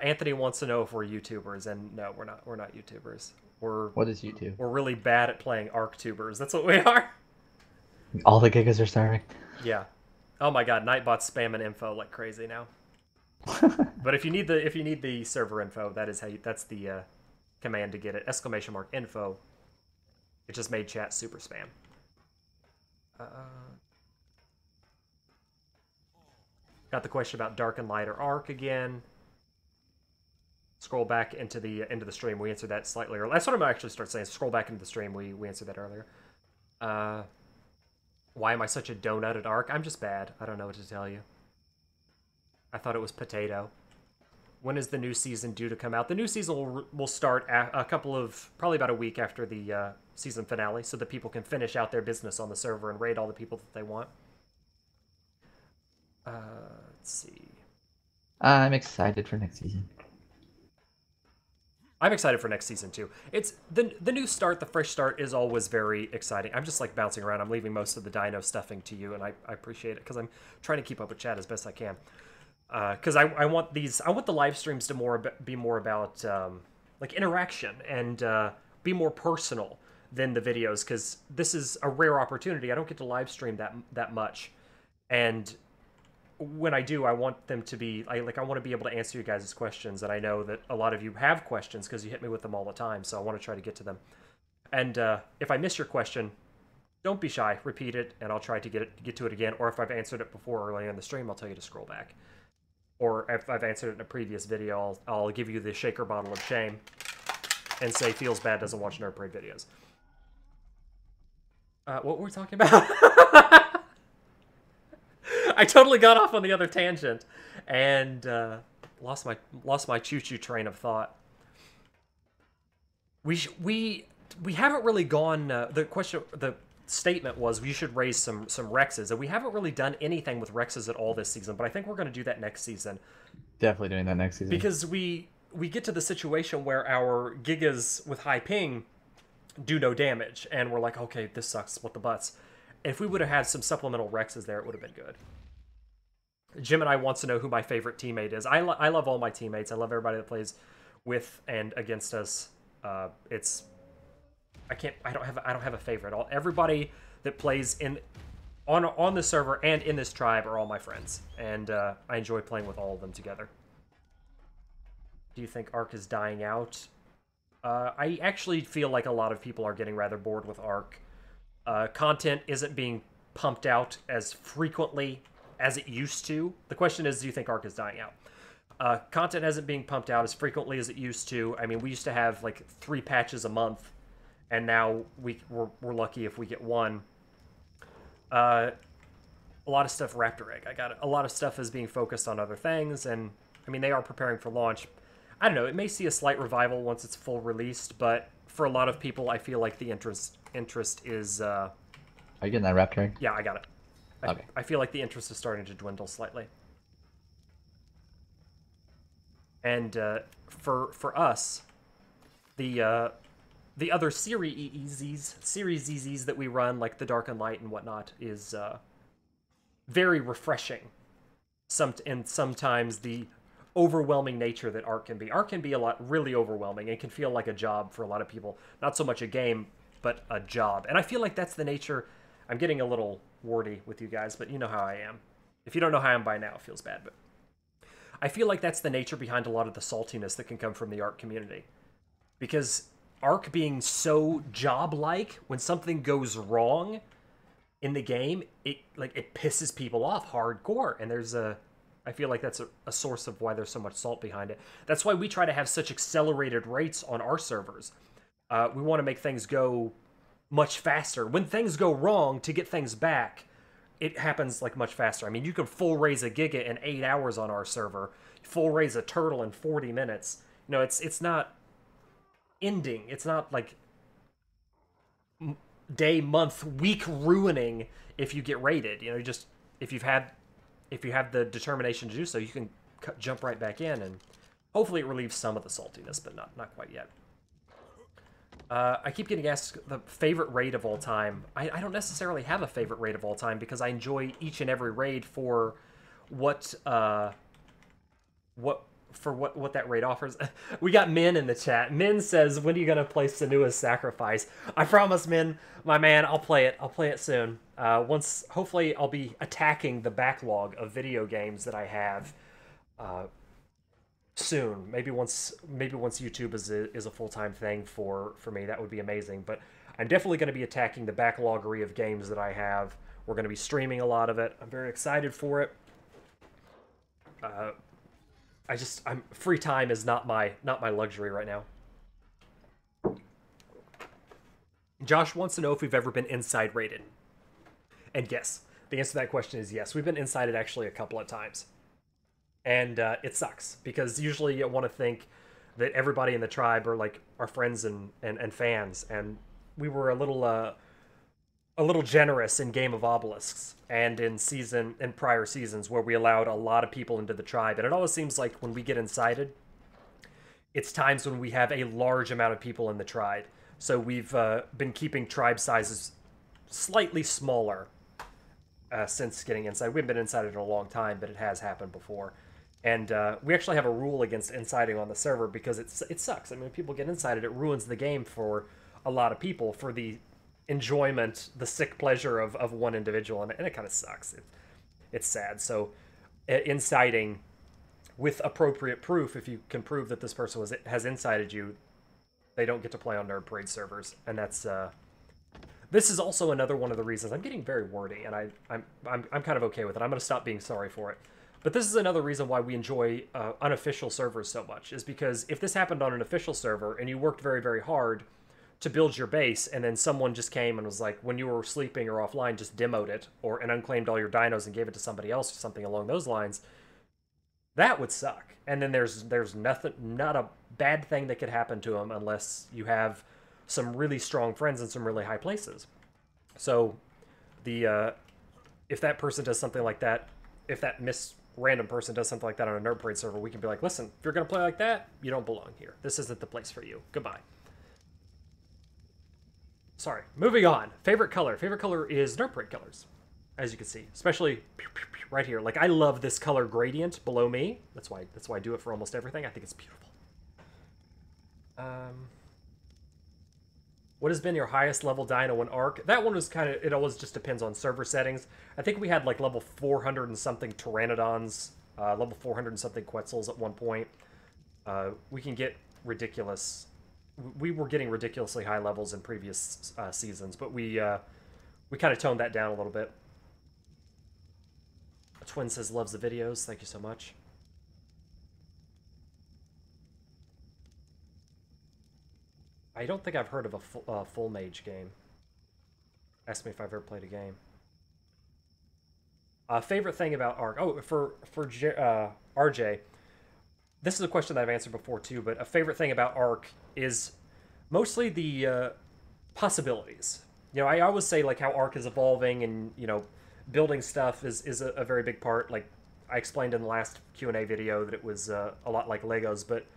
Anthony wants to know if we're YouTubers, and no, we're not. We're not YouTubers. What is YouTube? We're really bad at playing ARK tubers. That's what we are. All the Gigas are starving. Yeah. Oh my God, Nightbot's spamming info like crazy now. But if you need the server info, that's the command to get it. !info. It just made chat super spam. Got the question about Dark and Light or ARK again. Scroll back into the stream. We answered that slightly earlier. That's what I'm gonna actually start saying. Scroll back into the stream. We answered that earlier. Why am I such a donut at ARK? I'm just bad. I don't know what to tell you. I thought it was potato. When is the new season due to come out? The new season will start probably about a week after the season finale, so that people can finish out their business on the server and raid all the people that they want. Let's see. I'm excited for next season. I'm excited for next season too. It's the new start, the fresh start is always very exciting. I'm just like bouncing around. I'm leaving most of the dino stuffing to you, and I appreciate it because I'm trying to keep up with chat as best I can. Because I want the live streams to be more about like interaction and be more personal than the videos, because this is a rare opportunity. I don't get to live stream that much, and when I do, I want them to be I want to be able to answer you guys' questions, and I know that a lot of you have questions because you hit me with them all the time, so I want to try to get to them. And if I miss your question, don't be shy, repeat it, and I'll try to get to it again. Or if I've answered it before earlier in the stream, I'll tell you to scroll back. Or if I've answered it in a previous video, I'll give you the shaker bottle of shame and say feels bad, doesn't watch Nerd Parade videos. What were we talking about? I totally got off on the other tangent and lost my choo-choo train of thought. We haven't really gone. The statement was we should raise some Rexes, and we haven't really done anything with Rexes at all this season. But I think we're going to do that next season. Definitely doing that next season because we get to the situation where our Gigas with high ping do no damage, and we're like, okay, this sucks. What the butts? If we would have had some supplemental Rexes there, it would have been good. Jim and I wants to know who my favorite teammate is. I love all my teammates. I love everybody that plays with and against us. I don't have a favorite. Everybody that plays on the server and in this tribe are all my friends, and I enjoy playing with all of them together. Do you think ARK is dying out? I actually feel like a lot of people are getting rather bored with ARK. Content isn't being pumped out as frequently as it used to. The question is, do you think ARK is dying out? Content isn't being pumped out as frequently as it used to. I mean, we used to have like 3 patches a month, and now we're lucky if we get 1. A lot of stuff Raptor Egg. A lot of stuff is being focused on other things, and I mean, they are preparing for launch. I don't know, it may see a slight revival once it's full released, but for a lot of people, I feel like the interest is... Are you getting that Raptor Egg? Yeah, I got it. Okay. I feel like the interest is starting to dwindle slightly. And for us, the the other series EZs that we run, like the Dark and Light and whatnot, is very refreshing. And sometimes the overwhelming nature that ARK can be. ARK can be really overwhelming. It can feel like a job for a lot of people. Not so much a game, but a job. And I feel like that's the nature. I'm getting a little wordy with you guys, but you know how I am. If you don't know how I am by now, it feels bad. But I feel like that's the nature behind a lot of the saltiness that can come from the ARK community. Because ARK being so job-like, when something goes wrong in the game, it pisses people off hardcore. And I feel like that's a source of why there's so much salt behind it. That's why we try to have such accelerated rates on our servers. We want to make things go much faster. When things go wrong, to get things back, it happens like much faster. I mean, you can full raise a Giga in 8 hours on our server, full raise a turtle in 40 minutes. You know, it's not ending. It's not like day, month, week ruining if you get raided. You know, just if you have the determination to do so, you can jump right back in, and hopefully it relieves some of the saltiness, but not quite yet. I keep getting asked the favorite raid of all time. I don't necessarily have a favorite raid of all time because I enjoy each and every raid for what that raid offers. We got Min in the chat. Min says, "When are you gonna play Senua's Sacrifice?" I promise, Min, my man, I'll play it. I'll play it soon. Hopefully, I'll be attacking the backlog of video games that I have soon. Maybe once YouTube is a full-time thing for me, that would be amazing. But I'm definitely going to be attacking the backloggery of games that I have. We're going to be streaming a lot of it. I'm very excited for it. Free time is not my luxury right now. Josh wants to know if we've ever been inside raided. And yes, the answer to that question is yes. We've been insided actually a couple of times. And it sucks, because usually you want to think that everybody in the tribe are like our friends and fans, and we were a little generous in Game of Obelisks and in prior seasons where we allowed a lot of people into the tribe. And it always seems like when we get incited, it's times when we have a large amount of people in the tribe. So we've been keeping tribe sizes slightly smaller since getting inside. We haven't been incited in a long time, but it has happened before. And we actually have a rule against inciting on the server because it sucks. I mean, when people get incited, it ruins the game for a lot of people for the enjoyment, the sick pleasure of one individual, and it kind of sucks. It's sad. So inciting with appropriate proof, if you can prove that this person has incited you, they don't get to play on Nerd Parade servers, and that's this is also another one of the reasons I'm getting very wordy, and I'm kind of okay with it. I'm going to stop being sorry for it. But this is another reason why we enjoy unofficial servers so much, is because if this happened on an official server and you worked very, very hard to build your base, and then someone just came and was like, when you were sleeping or offline, just demoed it, and unclaimed all your dinos and gave it to somebody else or something along those lines, that would suck. And then there's not a bad thing that could happen to them unless you have some really strong friends in some really high places. So if that person does something like that, if that random person does something like that on a Nerd Parade server, we can be like, listen, if you're going to play like that, you don't belong here. This isn't the place for you. Goodbye. Sorry. Moving on. Favorite color. Favorite color is Nerd Parade colors, as you can see, especially right here. Like, I love this color gradient below me. That's why I do it for almost everything. I think it's beautiful. What has been your highest level dino in ARK? That one was it always just depends on server settings. I think we had like level 400 and something Pteranodons, level 400 and something Quetzals at one point. We can get ridiculous. We were getting ridiculously high levels in previous seasons, but we kind of toned that down a little bit. A twin says loves the videos. Thank you so much. I don't think I've heard of a full mage game. Ask me if I've ever played a game. Favorite thing about ARK. Oh, for RJ, this is a question that I've answered before too, but a favorite thing about ARK is mostly the possibilities. You know, I always say like how ARK is evolving, and you know, building stuff is a very big part. Like I explained in the last Q&A video that it was a lot like Legos, but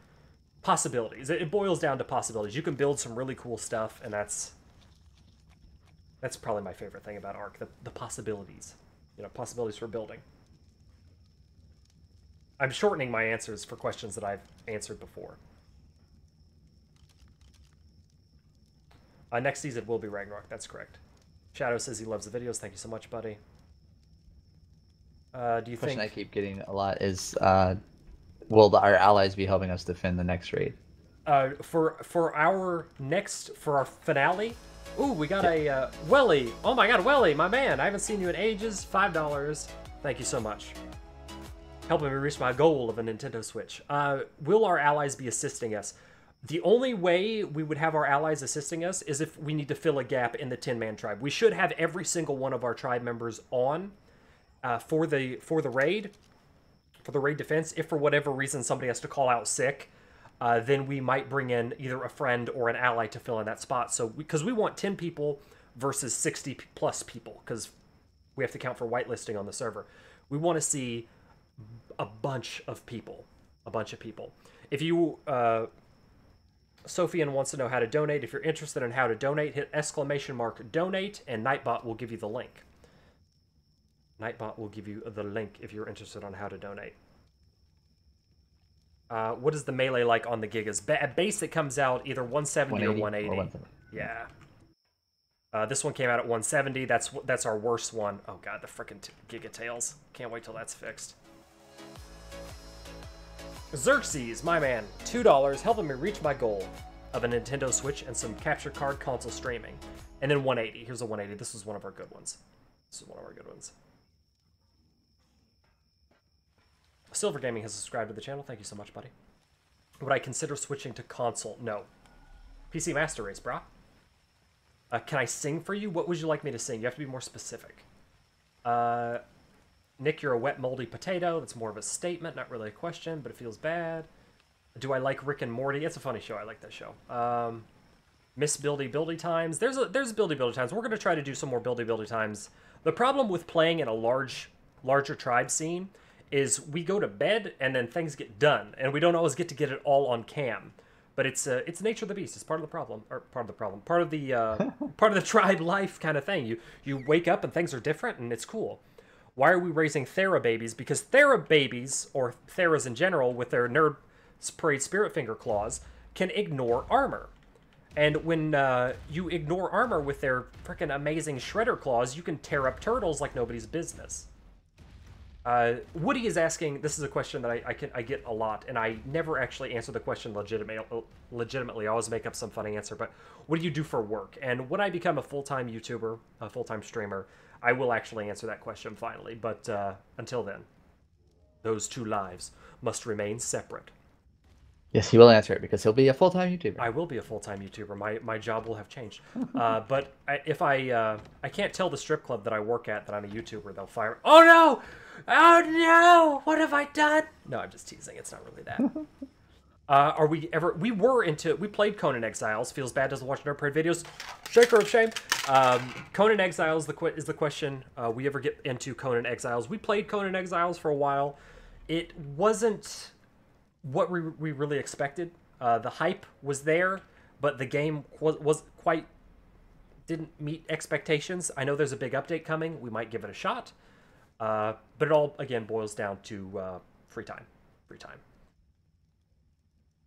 possibilities. It boils down to possibilities. You can build some really cool stuff, and that's probably my favorite thing about ARK, the possibilities. You know, possibilities for building. I'm shortening my answers for questions that I've answered before. Next season will be Ragnarok, that's correct. Shadow says he loves the videos. Thank you so much, buddy. Do you Question think... I keep getting a lot is, will our allies be helping us defend the next raid? For our finale... Ooh, we got a... Welly! Oh my god, Welly, my man! I haven't seen you in ages. $5. Thank you so much. Helping me reach my goal of a Nintendo Switch. Will our allies be assisting us? The only way we would have our allies assisting us is if we need to fill a gap in the 10-man tribe. We should have every single one of our tribe members on for the raid defense. If for whatever reason somebody has to call out sick, then we might bring in either a friend or an ally to fill in that spot. So because we want 10 people versus 60 plus people, because we have to count for whitelisting on the server. We want to see a bunch of people. If you... Sophian wants to know how to donate. If you're interested in how to donate, hit !donate, and Nightbot will give you the link. Nightbot will give you the link if you're interested on how to donate. What is the melee like on the Gigas? At base, it comes out either 170 or 180. Yeah. This one came out at 170. That's our worst one. Oh god, the frickin' Giga Tails. Can't wait till that's fixed. Xerxes, my man, $2, helping me reach my goal of a Nintendo Switch and some capture card console streaming. And then 180. Here's a 180. This was one of our good ones. Silver Gaming has subscribed to the channel. Thank you so much, buddy. Would I consider switching to console? No. PC Master Race, brah. Can I sing for you? What would you like me to sing? You have to be more specific. Nick, you're a wet, moldy potato. That's more of a statement, not really a question, but it feels bad. Do I like Rick and Morty? It's a funny show. I like that show. Miss Buildy Times. There's Buildy Times. We're going to try to do some more Buildy Times. The problem with playing in a larger tribe scene is we go to bed and then things get done, and we don't always get to get it all on cam. But it's nature of the beast. It's part of the problem, or part of the tribe life kind of thing. You wake up and things are different, and it's cool. Why are we raising Thera babies? Because Thera babies, or Theras in general, with their Nerd Parade Spirit Finger claws, can ignore armor. And when you ignore armor with their freaking amazing Shredder claws, you can tear up turtles like nobody's business. Woody is asking, this is a question that I get a lot, and I never actually answer the question legitimately. I always make up some funny answer, but what do you do for work? And when I become a full-time YouTuber, a full-time streamer, I will actually answer that question finally, but until then, those two lives must remain separate. Yes, he will answer it because he'll be a full-time YouTuber. I will be a full-time YouTuber. My job will have changed. But if I can't tell the strip club that I work at that I'm a YouTuber, they'll fire. Oh no! Oh no! What have I done? No, I'm just teasing. It's not really that. Are we ever... We played Conan Exiles. Feels bad doesn't watch Nerd Parade videos. Shaker of shame. Conan Exiles is the question. We ever get into Conan Exiles. We played Conan Exiles for a while. It wasn't what we really expected. The hype was there, but the game didn't meet expectations. I know there's a big update coming. We might give it a shot. But it all, again, boils down to free time.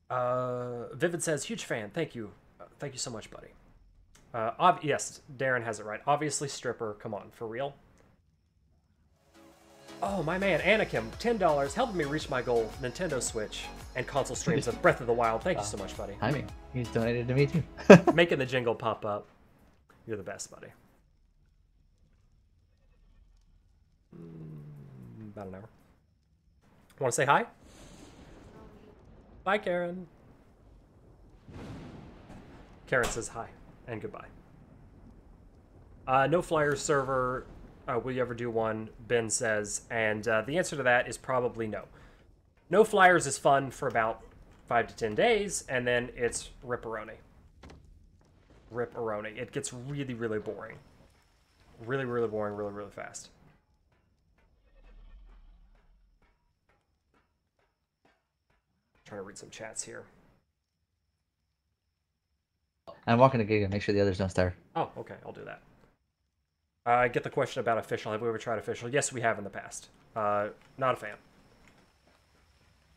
Vivid says, huge fan. Thank you. Thank you so much, buddy. Yes, Darren has it right. Obviously, stripper. Come on, for real. Oh, my man, Anakim, $10, helping me reach my goal, Nintendo Switch, and console streams of Breath of the Wild. Thank you so much, buddy. I mean, he's donated to me, too. Making the jingle pop up. You're the best, buddy. About an hour. Want to say hi? Bye, Karen. Karen says hi and goodbye. No Flyers server. Will you ever do one? Ben says. And the answer to that is probably no. No Flyers is fun for about 5 to 10 days, and then it's rip-a-roni. Rip-a-roni. It gets really, really boring. Really, really boring, really, really fast. Trying to read some chats here. I'm walking to Giga. Make sure the others don't starve. Oh, okay, I'll do that. I get the question about official. Have we ever tried official? Yes, we have in the past. Not a fan.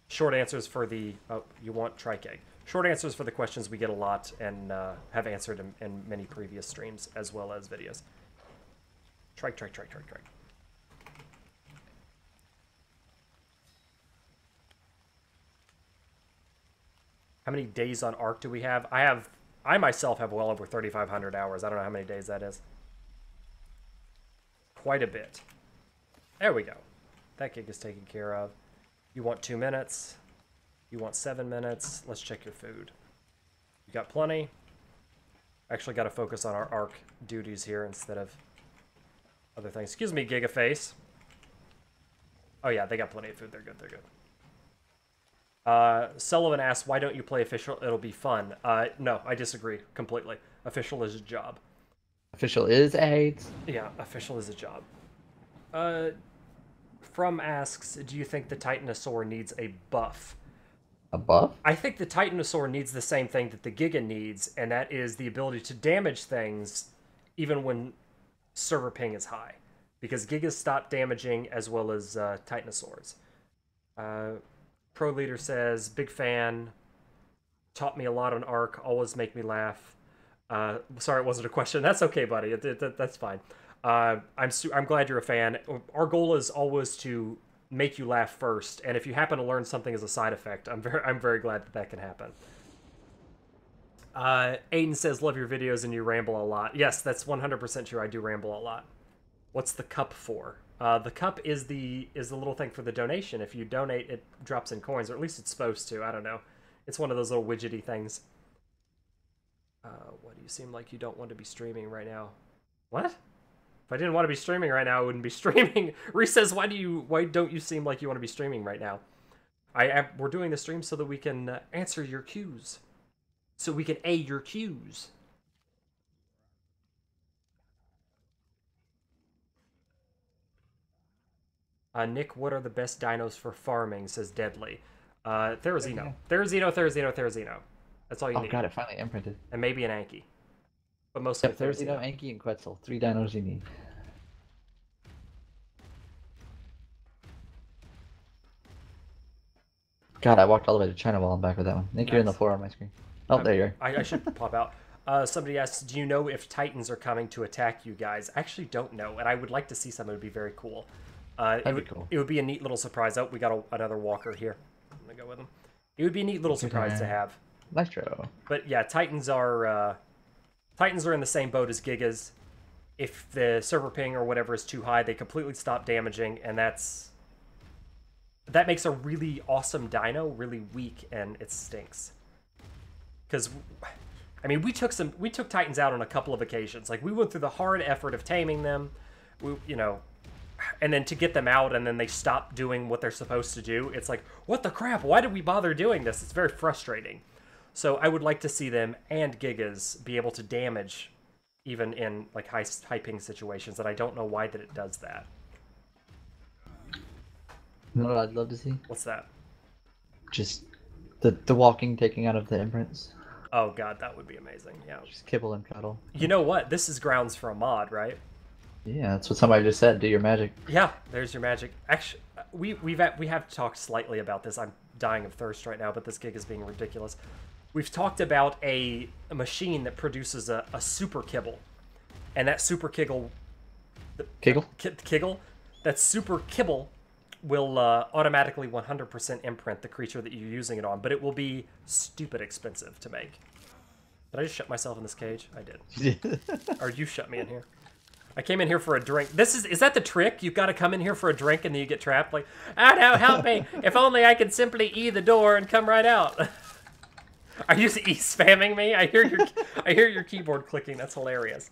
Short answers for the... Oh, you want trike egg. Short answers for the questions we get a lot and have answered in many previous streams as well as videos. Trike, trike, trike, trike, trike. How many days on ARK do we have? I myself have well over 3,500 hours. I don't know how many days that is. Quite a bit. There we go. That gig is taken care of. You want 2 minutes. You want 7 minutes. Let's check your food. You got plenty. Actually got to focus on our ARK duties here instead of other things. Excuse me, Gigaface. Oh yeah, they got plenty of food. They're good. They're good. Sullivan asks, why don't you play official? It'll be fun. No, I disagree completely. Official is a job. Official is AIDS. Yeah, official is a job. From asks, do you think the Titanosaur needs a buff? A buff? I think the Titanosaur needs the same thing that the Giga needs, and that is the ability to damage things even when server ping is high. Because Gigas stop damaging as well as Titanosaurs. Pro Leader says, big fan, taught me a lot on ARK, always make me laugh. Sorry, it wasn't a question. That's okay, buddy. That's fine. I'm glad you're a fan. Our goal is always to make you laugh first, and if you happen to learn something as a side effect, I'm very glad that can happen. Aiden says, love your videos and you ramble a lot. Yes, that's 100% true. I do ramble a lot. What's the cup for? The cup is the little thing for the donation. If you donate, it drops in coins, or at least it's supposed to. I don't know. It's one of those little widgety things. What do you seem like you don't want to be streaming right now? What? If I didn't want to be streaming right now, I wouldn't be streaming. Reese says, why don't you seem like you want to be streaming right now? We're doing the stream so that we can answer your cues. So we can A your cues. Nick, what are the best dinos for farming? Says Deadly. Therizino. Therizino. That's all you need. Oh god, it finally imprinted. And maybe an Anki. But mostly Therizino, Anki, and Quetzal. 3 dinos you need. God, I walked all the way to China while I'm back with that one. Nick, nice. You're in the floor on my screen. Oh, there you are. I should pop out. Somebody asks, do you know if Titans are coming to attack you guys? I actually don't know, and I would like to see some. It would be very cool. That'd be cool. It would be a neat little surprise. Oh, we got another walker here. I'm going to go with him. It would be a neat little surprise to have. Nitro. But yeah, Titans are in the same boat as Gigas. If the server ping or whatever is too high, they completely stop damaging, and that makes a really awesome dino really weak, and it stinks. Because, I mean, we took Titans out on a couple of occasions. Like, we went through the hard effort of taming them, and then to get them out, and then they stop doing what they're supposed to do. It's like, what the crap? Why did we bother doing this? It's very frustrating. So I would like to see them and Gigas be able to damage even in like high ping situations, and I don't know why that it does that. You know what I'd love to see? What's that? Just the walking taking out of the imprints. Oh god, that would be amazing. Yeah. Just kibble and cuddle. You know what? This is grounds for a mod, right? Yeah, that's what somebody just said. Do your magic. Yeah, there's your magic. Actually, we have talked slightly about this. I'm dying of thirst right now, but this gig is being ridiculous. We've talked about a machine that produces a super kibble, and that super kiggle, that super kibble will automatically 100% imprint the creature that you're using it on, but it will be stupid expensive to make. Did I just shut myself in this cage? I did. Or you shut me in here. I came in here for a drink. Is that the trick? You've got to come in here for a drink and then you get trapped? Like, oh no, help me. If only I could simply E the door and come right out. Are you E-spamming me? I hear your keyboard clicking. That's hilarious.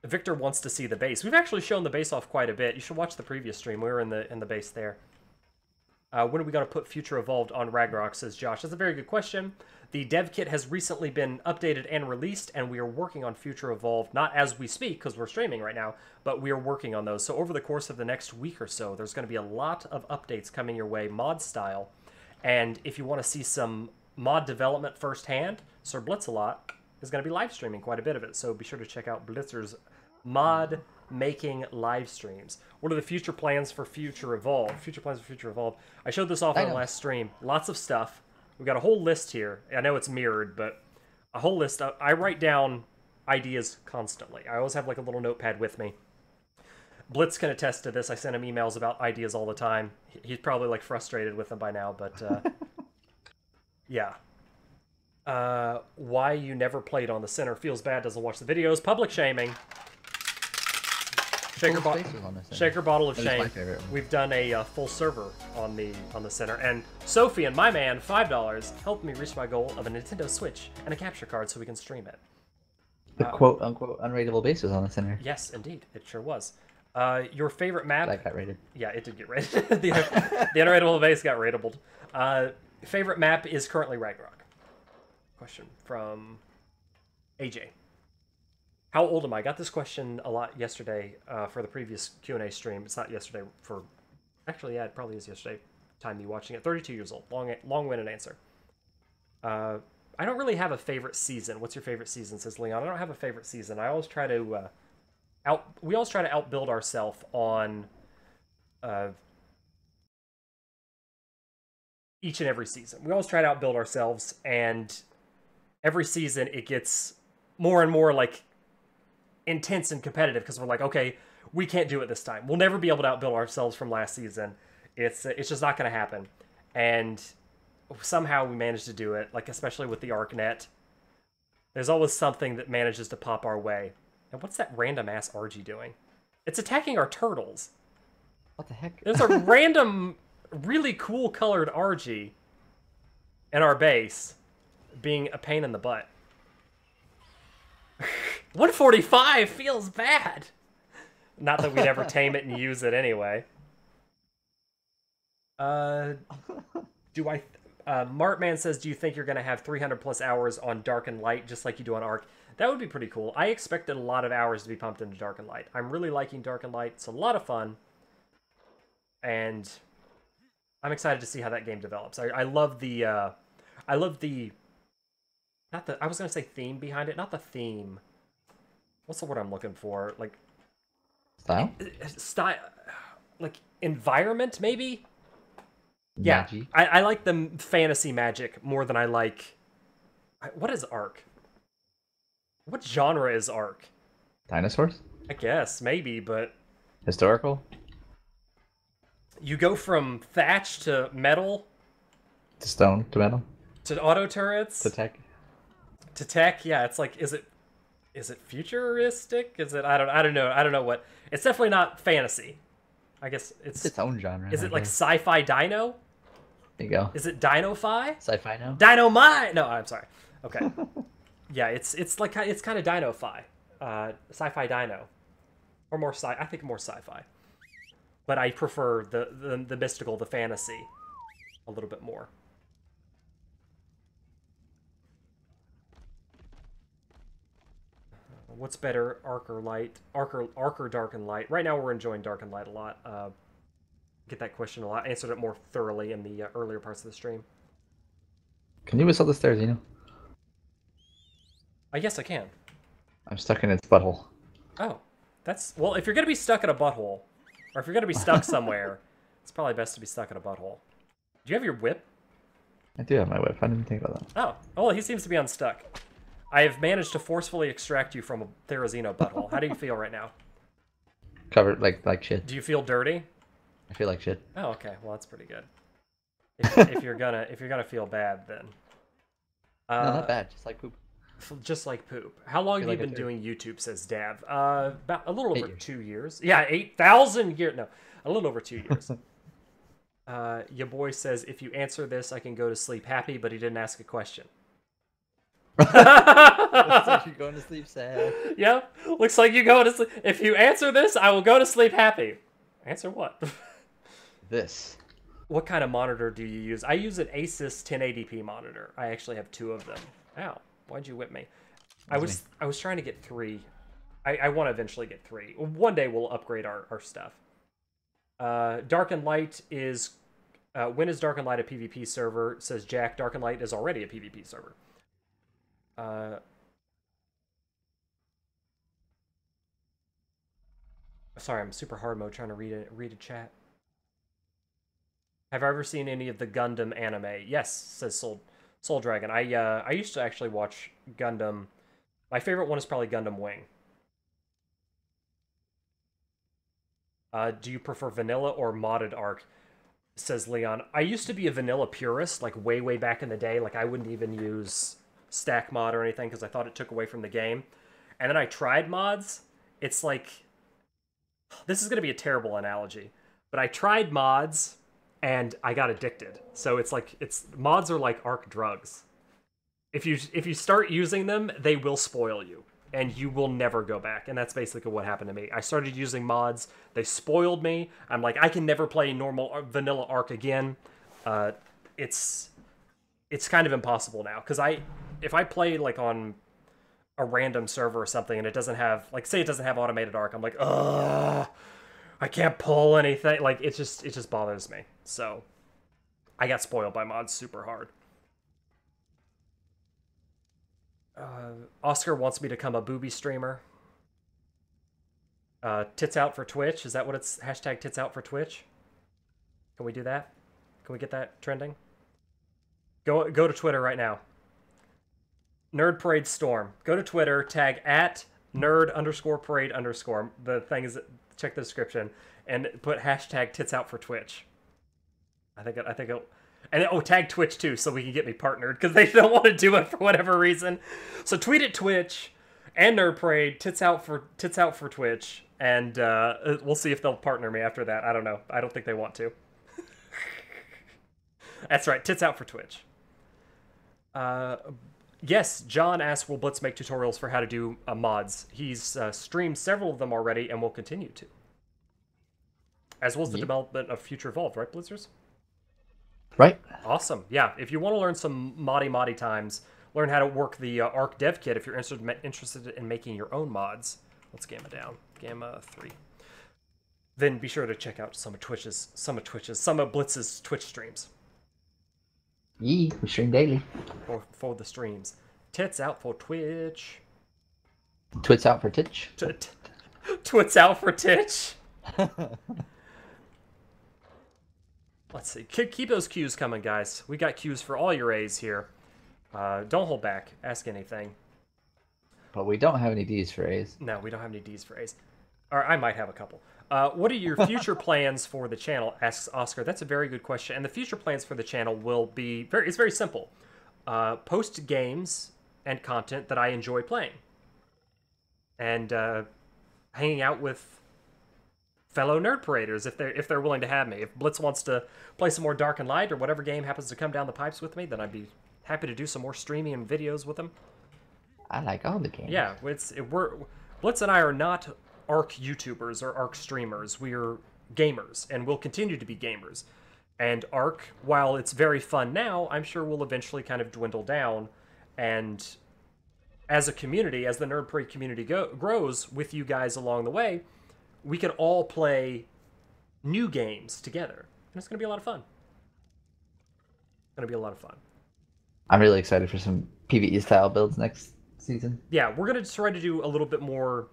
Victor wants to see the base. We've actually shown the base off quite a bit. You should watch the previous stream. We were in the base there. When are we going to put Future Evolved on Ragnarok, says Josh. That's a very good question. The dev kit has recently been updated and released, and we are working on Future Evolved, not as we speak, because we're streaming right now, but we are working on those. So over the course of the next week or so, there's going to be a lot of updates coming your way, mod style, And if you want to see some mod development firsthand, Sir Blitzalot is going to be live streaming quite a bit of it. So be sure to check out Blitzer's mod making live streams. What are the future plans for Future Evolved? Future plans for Future Evolved. I showed this off in the last stream. Lots of stuff. We've got a whole list here. I know it's mirrored, but a whole list. I write down ideas constantly. I always have like a little notepad with me. Blitz can attest to this. I send him emails about ideas all the time. He's probably like frustrated with them by now, but yeah. Why you never played on the center? Feels bad, doesn't watch the videos. Public shaming. Shaker bottle of shame. We've done a full server on the center, and Sophie and my man, $5, helped me reach my goal of a Nintendo Switch and a capture card so we can stream it. The quote-unquote unrateable base was on the center. Yes, indeed, it sure was. Your favorite map? That got rated. Yeah, it did get rated. the unrateable base got rateable. Favorite map is currently Ragnarok. Question from AJ. How old am I? Got this question a lot yesterday for the previous Q&A stream. It's not yesterday for... Actually, yeah, it probably is yesterday. Time me watching it. 32 years old. Long-winded answer. I don't really have a favorite season. What's your favorite season, says Leon. I don't have a favorite season. I always try to... we always try to outbuild ourselves on each and every season. We always try to outbuild ourselves, and every season it gets more and more like intense and competitive because we're like, okay, we can't do it this time. We'll never be able to outbuild ourselves from last season. It's just not going to happen. And somehow we managed to do it, like especially with the ARK net. There's always something that manages to pop our way. And what's that random ass RG doing? It's attacking our turtles. What the heck? There's a random, really cool colored RG in our base being a pain in the butt. 145 feels bad. Not that we'd ever tame it and use it anyway. Martman says, do you think you're going to have 300 plus hours on Dark and Light just like you do on ARK? That would be pretty cool. I expected a lot of hours to be pumped into Dark and Light. I'm really liking Dark and Light. It's a lot of fun. And I'm excited to see how that game develops. I love the I was going to say theme behind it. Not the theme. What's the word I'm looking for? Like... Style? Style... Like, environment, maybe? Yeah, Magic. I like the fantasy magic more than I like... What is ARK? What genre is ARK? Dinosaurs? I guess, maybe, but... Historical? You go from thatch to metal... To stone, to metal? To auto turrets? To tech? To tech, yeah, it's like, is it futuristic? Is it, I don't know what... It's definitely not fantasy. I guess it's its own genre. Is it like sci-fi dino? There you go. Is it dino-fi? Sci-fi now? Dino-mi! No, I'm sorry. Okay. Yeah, it's kind of dino-fi. Sci-fi dino. Or more I think more sci-fi. But I prefer the mystical, the fantasy a little bit more. What's better, ARK or Light? ARK or Dark and Light? Right now we're enjoying Dark and Light a lot. Get that question a lot. Answered it more thoroughly in the earlier parts of the stream. Can you whistle the stairs, you know? I guess I can. I'm stuck in its butthole. Oh. That's... Well, if you're going to be stuck in a butthole, or if you're going to be stuck somewhere, it's probably best to be stuck in a butthole. Do you have your whip? I do have my whip. I didn't think about that. Oh. Oh, well, he seems to be unstuck. I have managed to forcefully extract you from a Therizino butthole. How do you feel right now? Covered like shit. Do you feel dirty? I feel like shit. Oh, okay. Well, that's pretty good. If you're gonna feel bad, then. No, not bad. Just like poop. Just like poop. How long have you been doing YouTube? Says Dav. About a little over 2 years. Yeah, 8,000 years. No, a little over 2 years. Your boy says, if you answer this, I can go to sleep happy, but he didn't ask a question. Looks like you're going to sleep sad. Yeah, looks like you go to sleep. If you answer this, I will go to sleep happy. Answer what? This. What kind of monitor do you use? I use an Asus 1080p monitor. I actually have 2 of them. Ow, why'd you whip me? I was trying to get 3. I want to eventually get 3. One day we'll upgrade our stuff. Dark and Light is When is Dark and Light a PvP server? Says Jack. Dark and Light is already a PvP server. Sorry, I'm super hard mode trying to read a chat. Have I ever seen any of the Gundam anime? Yes, says Soul Dragon. I used to actually watch Gundam. My favorite one is probably Gundam Wing. Do you prefer vanilla or modded ARK? Says Leon. I used to be a vanilla purist, like way back in the day. Like I wouldn't even use stack mod or anything because I thought it took away from the game. And then I tried mods. It's like, this is going to be a terrible analogy, but I tried mods and I got addicted. So it's like, mods are like ARK drugs. If you start using them, they will spoil you and you will never go back. And that's basically what happened to me. I started using mods. They spoiled me. I'm like, I can never play normal vanilla ARK again. It's kind of impossible now. Because if I play like on a random server or something and it doesn't have, like, say it doesn't have automated ARK, I'm like, ugh, I can't pull anything. Like, it just bothers me. So I got spoiled by mods super hard. Oscar wants me to become a booby streamer. Tits out for Twitch. Is that what it's? Hashtag tits out for Twitch. Can we do that? Can we get that trending? Go to Twitter right now. Nerd Parade Storm. Go to Twitter. Tag at nerd_parade_. The thing is, check the description and put hashtag tits out for Twitch. I think it'll. And tag Twitch too, so we can get me partnered, because they don't want to do it for whatever reason. So tweet at Twitch and Nerd Parade, tits out for Twitch, and we'll see if they'll partner me after that. I don't know. I don't think they want to. That's right, tits out for Twitch. Yes, John asked, will Blitz make tutorials for how to do mods? He's streamed several of them already and will continue to. As well as the development of Future Evolved, right, Blitzers? Right. Awesome. Yeah, if you want to learn some moddy times, learn how to work the ARK dev kit if you're interested in making your own mods. Let's gamma down. Gamma 3. Then be sure to check out some of Blitz's Twitch streams. We stream daily. For the streams. Tits out for Twitch. Twits out for Titch. Twits out for Titch. Let's see. Keep those cues coming, guys. We got cues for all your A's here. Don't hold back. Ask anything. But we don't have any D's for A's. No, we don't have any D's for A's. Or I might have a couple. What are your future plans for the channel? Asks Oscar. That's a very good question. And the future plans for the channel will be it's very simple. Post games and content that I enjoy playing. And hanging out with fellow nerd paraders if they're willing to have me. If Blitz wants to play some more Dark and Light or whatever game happens to come down the pipes with me, then I'd be happy to do some more streaming and videos with them. I like all the games. Yeah, Blitz and I are not ARK YouTubers or ARK streamers. We're gamers, and we'll continue to be gamers. And ARK, while it's very fun now, I'm sure will eventually kind of dwindle down. And as a community, as the Nerd Parade community grows with you guys along the way, we can all play new games together. And it's going to be a lot of fun. It's going to be a lot of fun. I'm really excited for some PvE style builds next season. Yeah, we're going to try to do a little bit more...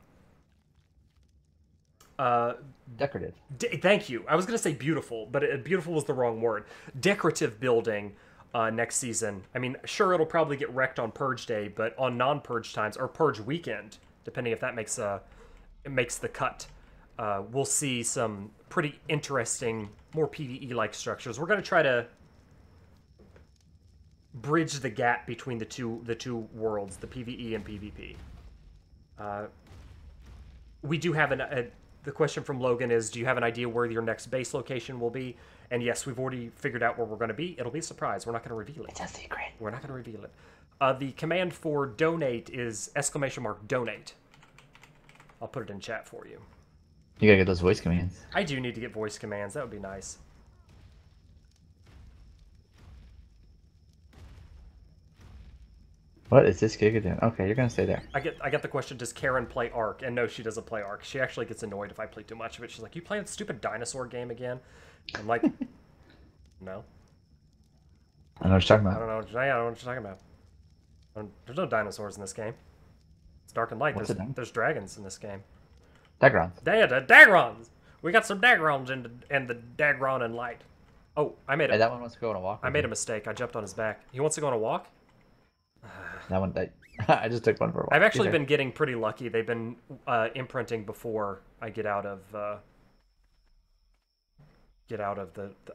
decorative. Thank you. I was going to say beautiful, but beautiful was the wrong word. Decorative building next season. I mean, sure, it'll probably get wrecked on Purge Day, but on non-Purge times, or Purge weekend, depending if that makes the cut, we'll see some pretty interesting, more PvE-like structures. We're going to try to bridge the gap between the two worlds, the PvE and PvP. We do have the question from Logan is, do you have an idea where your next base location will be? And yes, we've already figured out where we're going to be. It'll be a surprise. We're not going to reveal it. It's a secret. We're not going to reveal it. The command for donate is !donate. I'll put it in chat for you. You gotta get those voice commands. I do need to get voice commands. That would be nice. What is this Giga doing? Okay, you're gonna stay there. I get the question, does Karen play ARK? And no, she doesn't play ARK. She actually gets annoyed if I play too much of it. She's like, you playing the stupid dinosaur game again? I'm like, No. I don't know what you're talking I about. don't know. I don't know what you're talking about. There's no dinosaurs in this game. It's dark and light. What's it then? There's dragons in this game. Dagron. The Dagrons! We got some Dagrons in the Dagron and light. Oh, I made Hey, a, that one wants to go on a walk. I made a mistake. I jumped on his back. He wants to go on a walk? That one. I just took one for a walk. I've actually He's been getting pretty lucky. They've been imprinting before I get out of the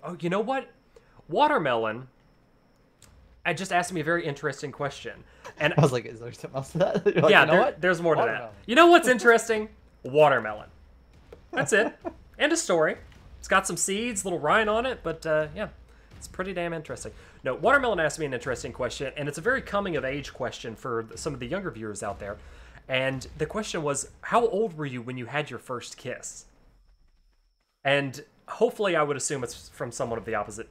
Oh, you know what? Watermelon. I just asked me a very interesting question, and I was like, is there something else to that? You're like, yeah, you know what? there's more to that. Watermelon. You know what's interesting? Watermelon. That's it. And a story. It's got some seeds, little rind on it, but yeah, it's pretty damn interesting. No, Watermelon asked me an interesting question, and it's a very coming of age question for some of the younger viewers out there. And the question was, how old were you when you had your first kiss? And hopefully I would assume it's from someone of the opposite.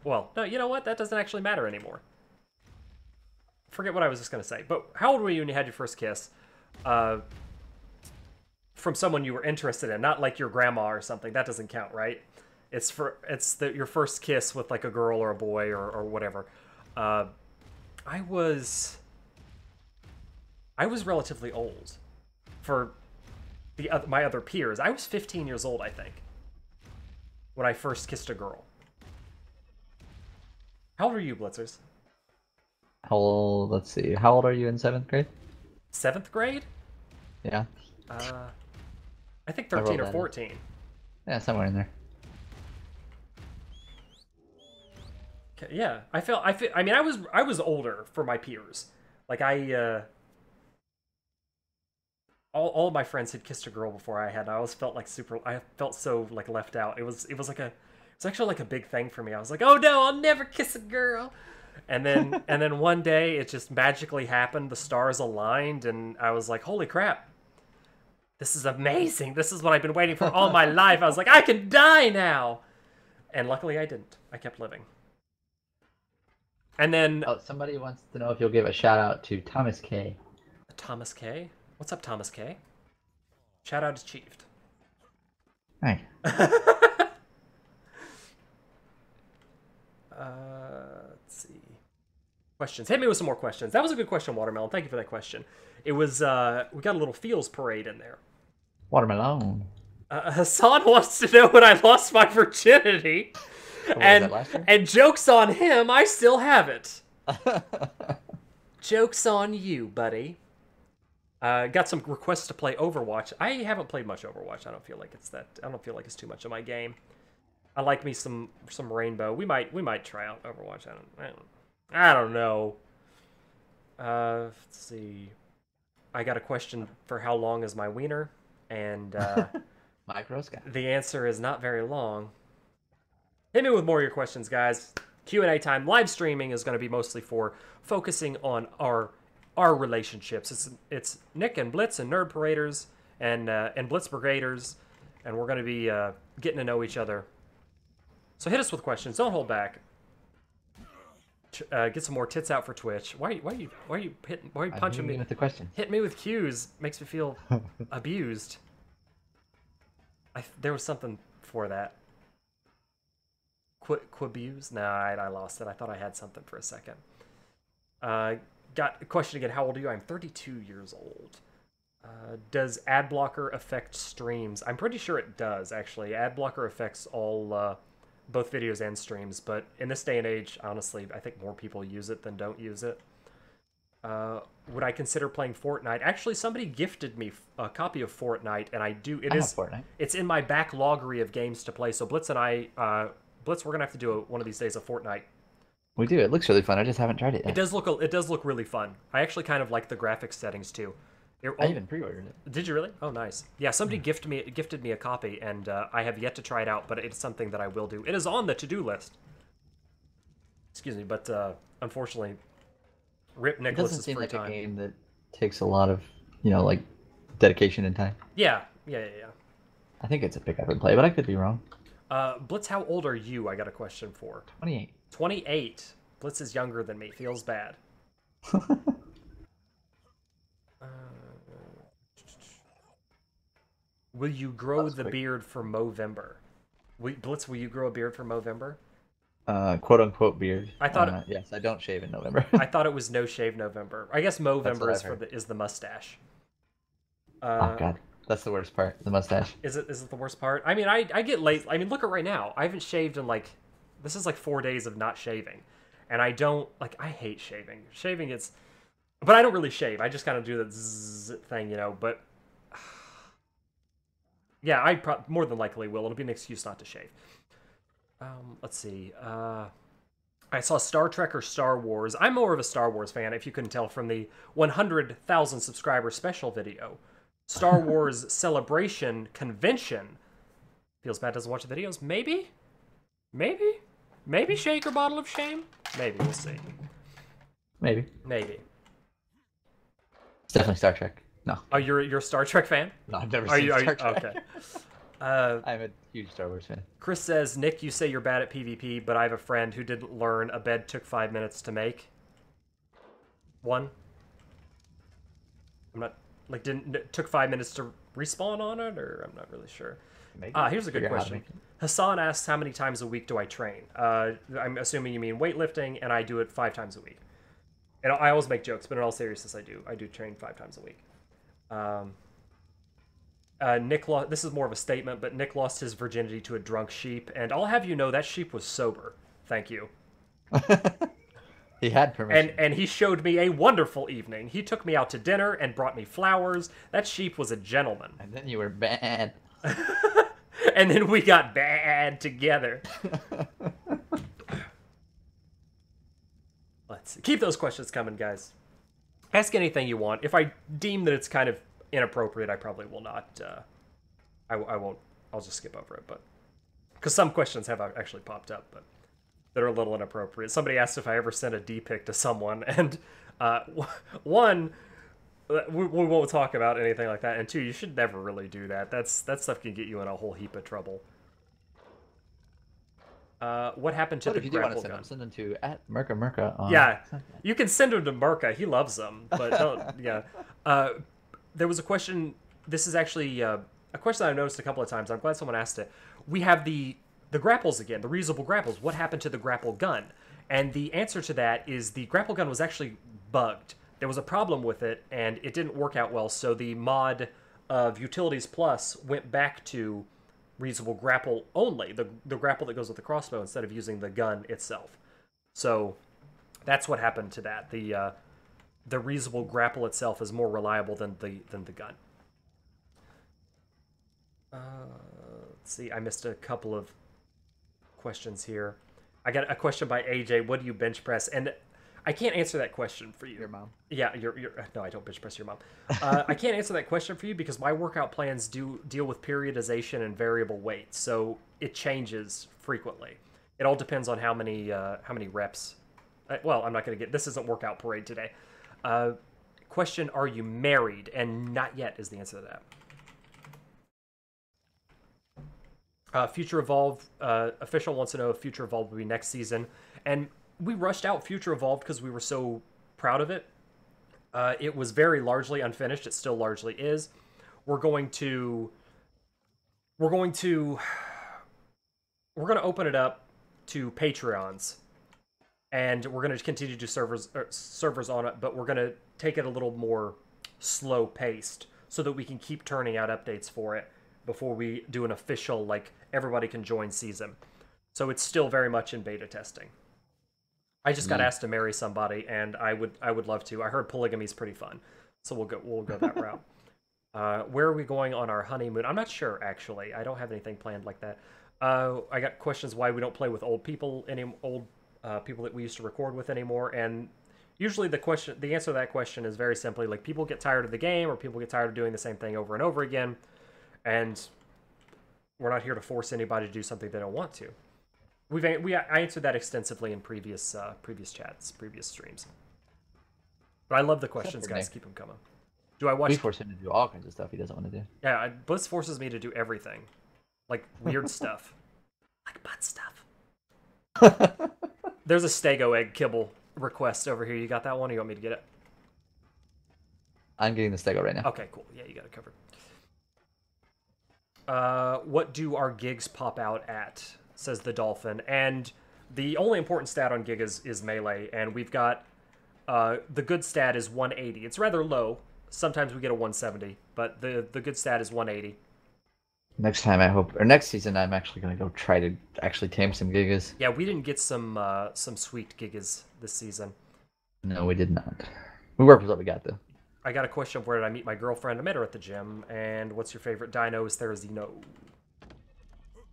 Well, no, you know what? That doesn't actually matter anymore. Forget what I was just going to say. But how old were you when you had your first kiss? From someone you were interested in, not like your grandma or something. That doesn't count, right? It's your first kiss with like a girl or a boy or whatever. I was relatively old for my other peers. I was 15 years old, I think, when I first kissed a girl. How old are you, Blitzers? How old? Let's see. How old are you in 7th grade? 7th grade? Yeah. I think 13 or that 14. Yeah, somewhere in there. Okay, yeah, I mean, I was older for my peers. Like all of my friends had kissed a girl before I had. And I always felt like I felt so like left out. It's actually like a big thing for me. I was like, oh no, I'll never kiss a girl. And then one day it just magically happened. The stars aligned, and I was like, holy crap. This is amazing. This is what I've been waiting for all my life. I was like, I can die now. And luckily I didn't. I kept living. And then... Oh, somebody wants to know if you'll give a shout out to Thomas K. Thomas K? What's up, Thomas K? Shout out achieved. Hey. Let's see. Questions. Hit me with some more questions. That was a good question, Watermelon. Thank you for that question. It was, we got a little feels parade in there. Watermelon. Hassan wants to know when I lost my virginity. And joke's on him, I still have it. Joke's on you, buddy. Got some requests to play Overwatch. I haven't played much Overwatch. I don't feel like it's too much of my game. I like me some Rainbow. We might try out Overwatch. I don't know. Let's see. I got a question for how long is my wiener, and the answer is not very long. Hit me with more of your questions, guys. Q&A time. Live streaming is going to be mostly for focusing on our relationships. It's Nick and Blitz and Nerd Paraders and Blitz Brigaders, and we're going to be getting to know each other. So hit us with questions. Don't hold back. Get some more tits out for Twitch. Why are you punching me with the question? Hit me with cues makes me feel abused. There was something for that. Quabuse? Nah, I lost it. I thought I had something for a second. Got a question again. How old are you? I'm 32 years old. Does ad blocker affect streams? I'm pretty sure it does, actually. Ad blocker affects all, both videos and streams, but in this day and age, honestly, I think more people use it than don't use it. Would I consider playing Fortnite? Actually, somebody gifted me a copy of Fortnite, and I do. I have Fortnite. It's in my backloggery of games to play, so Blitz and I... Blitz, we're gonna have to do one of these days a Fortnite. We do. It looks really fun. I just haven't tried it yet. It does look really fun. I actually kind of like the graphics settings too. I even pre-ordered it. Did you really? Oh, nice. Yeah, somebody gifted me a copy, and I have yet to try it out, but it's something that I will do. It is on the to-do list. Excuse me, but unfortunately, Rip Nicholas is free time. It doesn't seem like a game that takes a lot of, like, dedication and time. Yeah. I think it's a pick up and play, but I could be wrong. Blitz, how old are you? I got a question for. 28. 28. Blitz is younger than me. Feels bad. Will you grow the beard for Movember? Blitz, will you grow a beard for Movember? quote unquote beard. I thought yes, I don't shave in November. I thought it was no shave November. I guess Movember is is the mustache. Oh god, that's the worst part. The mustache. Is it the worst part? I mean, I get late. I mean, look at right now. I haven't shaved in like, this is like 4 days of not shaving, and I don't like. I hate shaving. Shaving is, but I don't really shave. I just kind of do the zzz thing, you know. But yeah, I more than likely will. It'll be an excuse not to shave. Let's see. I saw Star Trek or Star Wars. I'm more of a Star Wars fan, if you couldn't tell from the 100,000 subscriber special video. Star Wars Celebration Convention. Feels bad doesn't watch the videos. Maybe? Maybe? Maybe Shaker Bottle of Shame? Maybe, we'll see. Maybe. Maybe. It's definitely Star Trek. No. Oh, you're a Star Trek fan? No, I've never seen Star Trek. Okay. I'm a huge Star Wars fan. Chris says, Nick, you say you're bad at PvP, but I have a friend who didn't learn a bed took 5 minutes to make. One. I'm not, like, took 5 minutes to respawn on it, or I'm not really sure. Here's a good question. Hassan asks, how many times a week do I train? I'm assuming you mean weightlifting, and I do it 5 times a week. And I always make jokes, but in all seriousness, I do train 5 times a week. Nick this is more of a statement, but Nick lost his virginity to a drunk sheep, and I'll have you know that sheep was sober. Thank you. He had permission. And he showed me a wonderful evening. He took me out to dinner and brought me flowers. That sheep was a gentleman. And then you were bad. And then we got bad together. Let's see. Keep those questions coming, guys. Ask anything you want. If I deem that it's kind of inappropriate, I probably will not. I won't. I'll just skip over it. But because some questions have actually popped up, but that are a little inappropriate. Somebody asked if I ever sent a D-pic to someone, and one, we won't talk about anything like that, and two, you should never really do that. That stuff can get you in a whole heap of trouble. What happened to the grapple gun? Send them to @Merca. Yeah, you can send them to Merca. He loves them, but don't. Yeah. There was a question. This is actually a question I've noticed a couple of times. I'm glad someone asked it. We have the grapples again, the reusable grapples. What happened to the grapple gun? And the answer to that is the grapple gun was actually bugged. There was a problem with it, and it didn't work out well. So the mod of Utilities Plus went back to reusable grapple only, the grapple that goes with the crossbow, instead of using the gun itself. So that's what happened to that. The reusable grapple itself is more reliable than the gun. Let's see, I missed a couple of questions here. I got a question by AJ. What do you bench press? And I can't answer that question for you. Your mom. Yeah, no, I don't bench press your mom. I can't answer that question for you because my workout plans do deal with periodization and variable weight, so it changes frequently. It all depends on how many reps. Well, I'm not going to get. This isn't workout parade today. Question: are you married? And not yet is the answer to that. Future Evolve official wants to know if Future Evolve will be next season, and we rushed out Future Evolve because we were so proud of it. It was very largely unfinished. It still largely is. We're going to open it up to Patreons, and we're going to continue to do servers on it, but we're going to take it a little more slow paced so that we can keep turning out updates for it before we do an official, like, everybody can join season. So it's still very much in beta testing. I just got asked to marry somebody, and I would love to. I heard polygamy is pretty fun, so we'll go that route. Where are we going on our honeymoon? I'm not sure, actually. I don't have anything planned like that. I got questions why we don't play with old people people that we used to record with anymore, and usually the answer to that question is very simply, like, people get tired of the game, or people get tired of doing the same thing over and over again, and we're not here to force anybody to do something they don't want to. I answered that extensively in previous chats, previous streams. But I love the questions, guys. Keep them coming. Do I watch? We force him to do all kinds of stuff he doesn't want to do. Yeah, Blitz forces me to do everything, like weird stuff, like butt stuff. There's a Stego egg kibble request over here. You got that one? Or you want me to get it? I'm getting the Stego right now. Okay, cool. Yeah, you got it covered. What do our gigs pop out at? Says the Dolphin. And The only important stat on Gigas is melee, and we've got the good stat is 180. It's rather low. Sometimes we get a 170, but the good stat is 180. Next time, I hope, or next season, I'm actually gonna go try to actually tame some Gigas. Yeah, we didn't get some sweet Gigas this season. No, we did not. We worked with what we got though. I got a question of where did I meet my girlfriend? I met her at the gym. And what's your favorite dino? Is there a Xeno?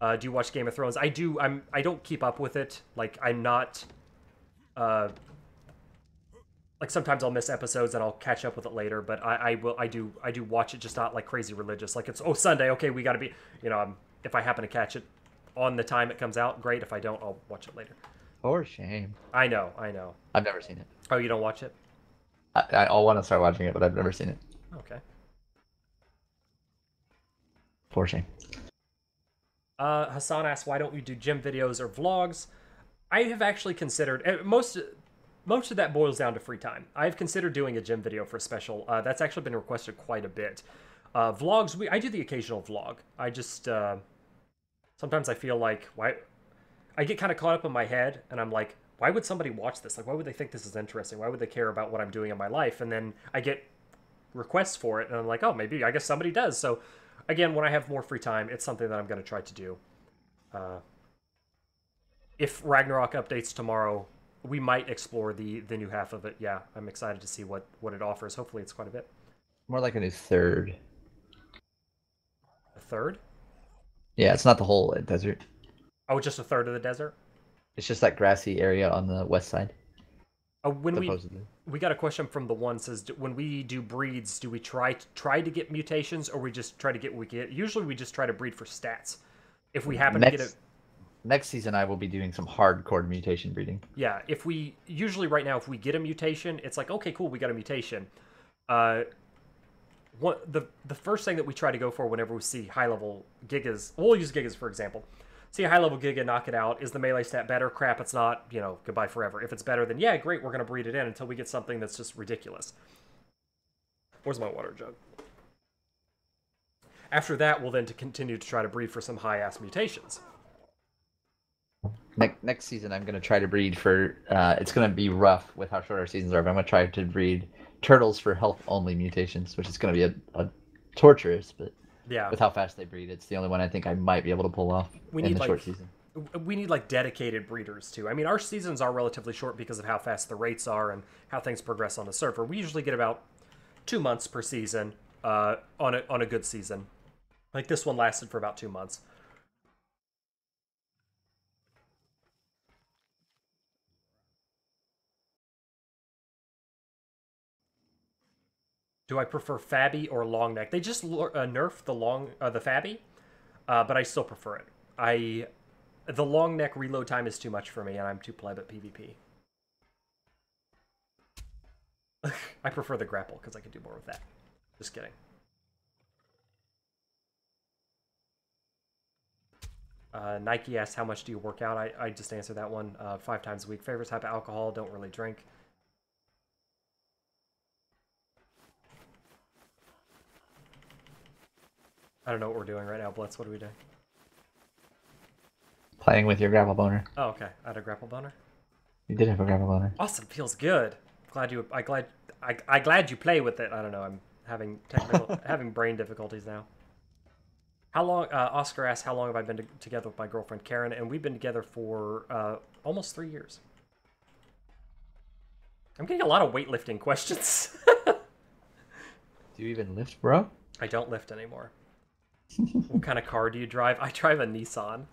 Do you watch Game of Thrones? I do. I don't keep up with it. Like I'm not. Like sometimes I'll miss episodes and I'll catch up with it later. But I do watch it, just not like crazy religious. Like it's Sunday. Okay, we got to be. You know, if I happen to catch it on the time it comes out, great. If I don't, I'll watch it later. For shame. I know. I've never seen it. Oh, you don't watch it? I'll want to start watching it, but I've never seen it. Okay. For shame. Hassan asks, why don't you do gym videos or vlogs? I have actually considered, most of that boils down to free time. I've considered doing a gym video for a special. That's actually been requested quite a bit. Vlogs, I do the occasional vlog. I just, sometimes I feel like, why? I get kind of caught up in my head, and I'm like, why would somebody watch this? Like, why would they think this is interesting? Why would they care about what I'm doing in my life? And then I get requests for it, and I'm like, oh, maybe, I guess somebody does. So, again, when I have more free time, it's something that I'm going to try to do. If Ragnarok updates tomorrow, we might explore the new half of it. Yeah, I'm excited to see what it offers. Hopefully it's quite a bit. More like a new third. A third? Yeah, it's not the whole desert. Oh, just a third of the desert? It's just that grassy area on the west side. When supposedly. we got a question from the one says, when we do breeds, do we try to get mutations, or we just try to get what we get? Usually we just try to breed for stats. If we happen to get a... Next season, I will be doing some hardcore mutation breeding. Yeah, usually right now, if we get a mutation, it's like, okay, cool, we got a mutation. The first thing that we try to go for whenever we see high-level Gigas, we'll use Gigas for example. See a high-level Giga, knock it out. Is the melee stat better? Crap, it's not. You know, goodbye forever. If it's better, then yeah, great, we're going to breed it in until we get something that's just ridiculous. Where's my water jug? After that, we'll then continue to try to breed for some high-ass mutations. Next season, I'm going to try to breed for... it's going to be rough with how short our seasons are, but I'm going to try to breed turtles for health-only mutations, which is going to be a torturous, but... Yeah. With how fast they breed, it's the only one I think I might be able to pull off in the short season. We need like dedicated breeders too. I mean, our seasons are relatively short because of how fast the rates are and how things progress on the server. We usually get about 2 months per season on a good season. Like this one lasted for about 2 months. Do I prefer Fabby or long neck? They just nerfed the Fabby, but I still prefer it. The long neck reload time is too much for me, and I'm too pleb at PvP. I prefer the grapple because I can do more with that. Just kidding. Nike asks, how much do you work out? I just answered that one 5 times a week. Favorite type of alcohol? Don't really drink. I don't know what we're doing right now, Blitz. What are we doing? Playing with your grapple boner. Oh, okay. I had a grapple boner. You did have a grapple boner. Awesome. Feels good. Glad you play with it. I don't know. I'm having having brain difficulties now. How long? Oscar asks, how long have I been together with my girlfriend Karen? And we've been together for almost 3 years. I'm getting a lot of weightlifting questions. Do you even lift, bro? I don't lift anymore. What kind of car do you drive? I drive a Nissan.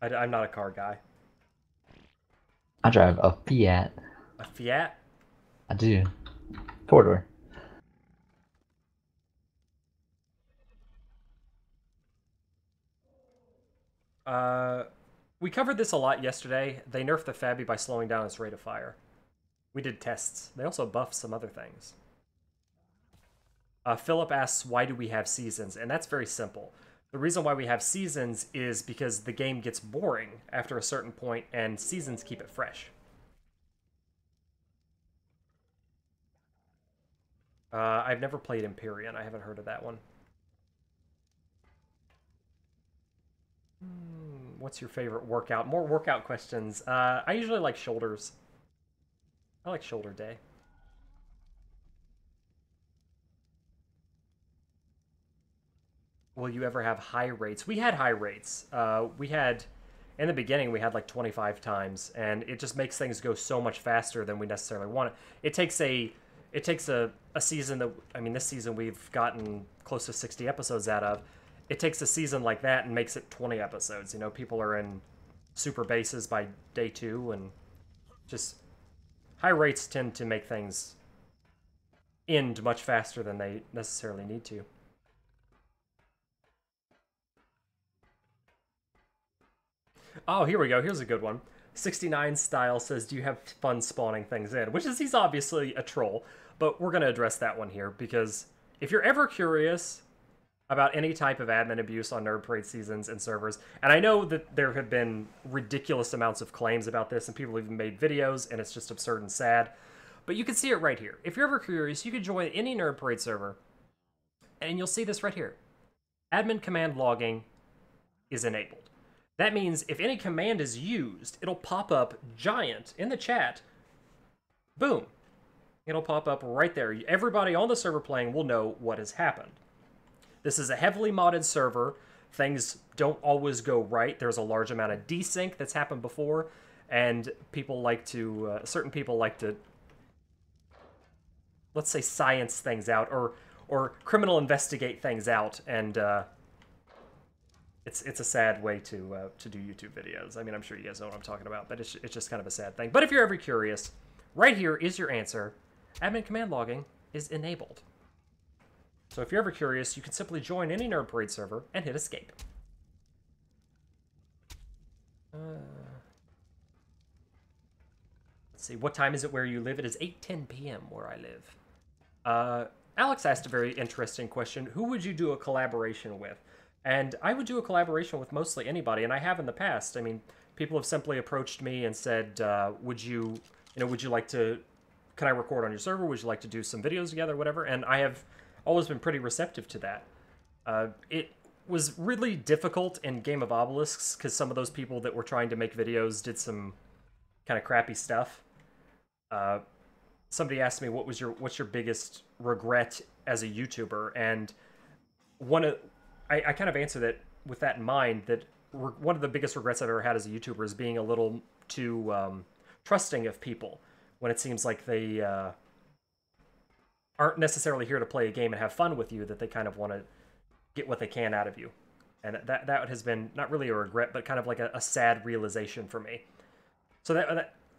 I'm not a car guy. I drive a Fiat. A Fiat? I do. 4-door. We covered this a lot yesterday. They nerfed the Fabby by slowing down its rate of fire. We did tests. They also buffed some other things. Philip asks, why do we have seasons? And that's very simple. The reason why we have seasons is because the game gets boring after a certain point, and seasons keep it fresh. I've never played Empyrean. I haven't heard of that one. What's your favorite workout? More workout questions. I usually like shoulders. I like shoulder day. Will you ever have high rates? We had high rates. We had, in the beginning, we had like 25 times, and it just makes things go so much faster than we necessarily want it. It takes a season that, I mean, this season we've gotten close to 60 episodes out of. It takes a season like that and makes it 20 episodes. You know, people are in super bases by day 2, and just high rates tend to make things end much faster than they necessarily need to. Oh, here we go. Here's a good one. 69 Style says, do you have fun spawning things in? Which is, he's obviously a troll, but we're going to address that one here, because if you're ever curious about any type of admin abuse on Nerd Parade seasons and servers, and I know that there have been ridiculous amounts of claims about this, and people have even made videos, and it's just absurd and sad, but you can see it right here. If you're ever curious, you can join any Nerd Parade server, and you'll see this right here. Admin command logging is enabled. That means if any command is used, it'll pop up giant in the chat. Boom. It'll pop up right there. Everybody on the server playing will know what has happened. This is a heavily modded server. Things don't always go right. There's a large amount of desync that's happened before, and people like to, certain people like to, let's say, science things out, or criminal investigate things out, and it's a sad way to do YouTube videos. I mean, I'm sure you guys know what I'm talking about, but it's just kind of a sad thing. But if you're ever curious, right here is your answer. Admin command logging is enabled. So if you're ever curious, you can simply join any Nerd Parade server and hit escape. Let's see, what time is it where you live? It is 8:10 p.m. where I live. Alex asked a very interesting question. Who would you do a collaboration with? And I would do a collaboration with mostly anybody, and I have in the past. I mean, people have simply approached me and said, would you like to, can I record on your server? Would you like to do some videos together, whatever? And I have always been pretty receptive to that. It was really difficult in Game of Obelisks, because some of those people that were trying to make videos did some kind of crappy stuff. Somebody asked me, what's your biggest regret as a YouTuber? And I kind of answered it with that in mind, that one of the biggest regrets I've ever had as a YouTuber is being a little too trusting of people when it seems like they aren't necessarily here to play a game and have fun with you, that they kind of want to get what they can out of you. And that has been not really a regret, but kind of like a sad realization for me. So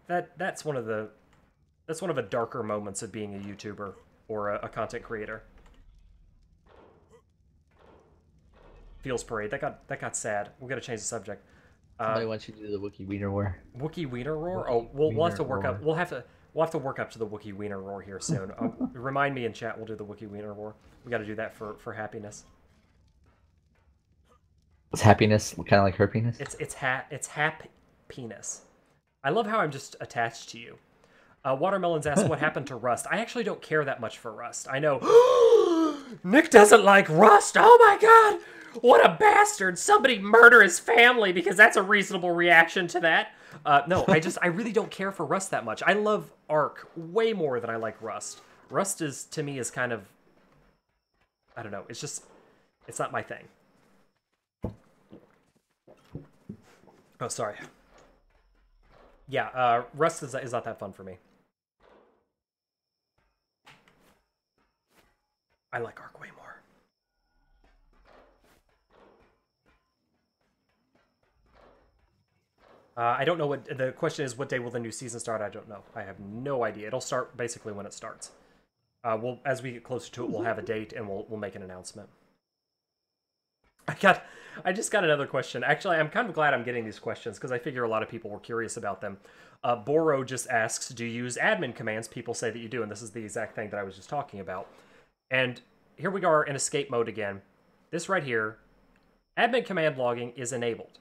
that's one of the darker moments of being a YouTuber or a content creator. Feels Parade. That got sad. We got to change the subject. Somebody wants you to do the Wookiee Wiener War. Wookiee Wiener Roar? Oh, we'll have to work up. We'll have to work up to the Wookiee Wiener Roar here soon. Remind me in chat. We'll do the Wookiee Wiener Roar. We got to do that for happiness. It's happiness, kind of like her penis. It's hap penis. I love how I'm just attached to you. Watermelons asks what happened to Rust. I actually don't care that much for Rust. I know Nick doesn't like Rust. Oh my god! What a bastard! Somebody murder his family, because that's a reasonable reaction to that. No, I really don't care for Rust that much. I love ARK way more than I like Rust. Rust to me is kind of, I don't know, it's not my thing. Oh, sorry. Yeah, Rust is not that fun for me. I like ARK way more. I don't know what the question is. What day will the new season start? I don't know. I have no idea. It'll start basically when it starts. As we get closer to it, we'll have a date and we'll make an announcement. I just got another question. Actually, I'm kind of glad I'm getting these questions because I figure a lot of people were curious about them. Boro just asks, do you use admin commands? People say that you do, and this is the exact thing that I was just talking about. And here we are in escape mode again. This right here, admin command logging is enabled.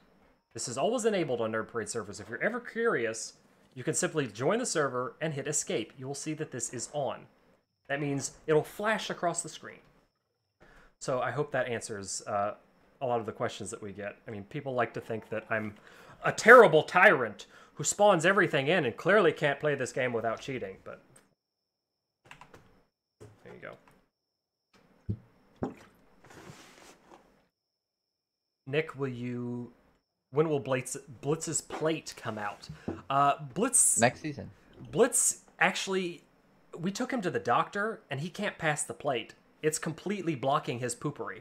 This is always enabled on Nerd Parade servers. If you're ever curious, you can simply join the server and hit escape. You will see that this is on. That means it'll flash across the screen. So I hope that answers a lot of the questions that we get. I mean, people like to think that I'm a terrible tyrant who spawns everything in and clearly can't play this game without cheating, but there you go. Nick, when will Blitz's plate come out? Blitz... Next season. Blitz, actually, we took him to the doctor, and he can't pass the plate. It's completely blocking his poopery.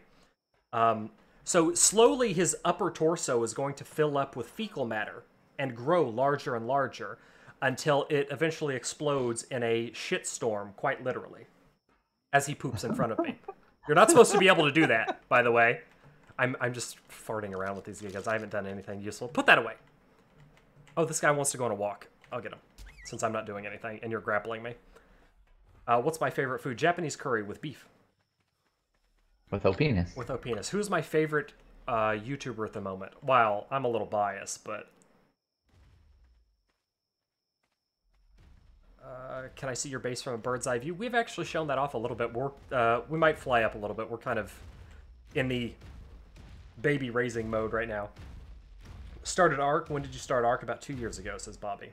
So slowly his upper torso is going to fill up with fecal matter and grow larger and larger until it eventually explodes in a shitstorm, quite literally, as he poops in front of me. You're not supposed to be able to do that, by the way. I'm just farting around with these gigas. I haven't done anything useful. Put that away. Oh, this guy wants to go on a walk. I'll get him, since I'm not doing anything, and you're grappling me. What's my favorite food? Japanese curry with beef. With Opinus. With Opinus. Who's my favorite YouTuber at the moment? Wow, I'm a little biased, but... can I see your base from a bird's eye view? We've actually shown that off a little bit. We might fly up a little bit. We're kind of in the baby raising mode right now. Started ARK. When did you start ARK? About 2 years ago, says Bobby.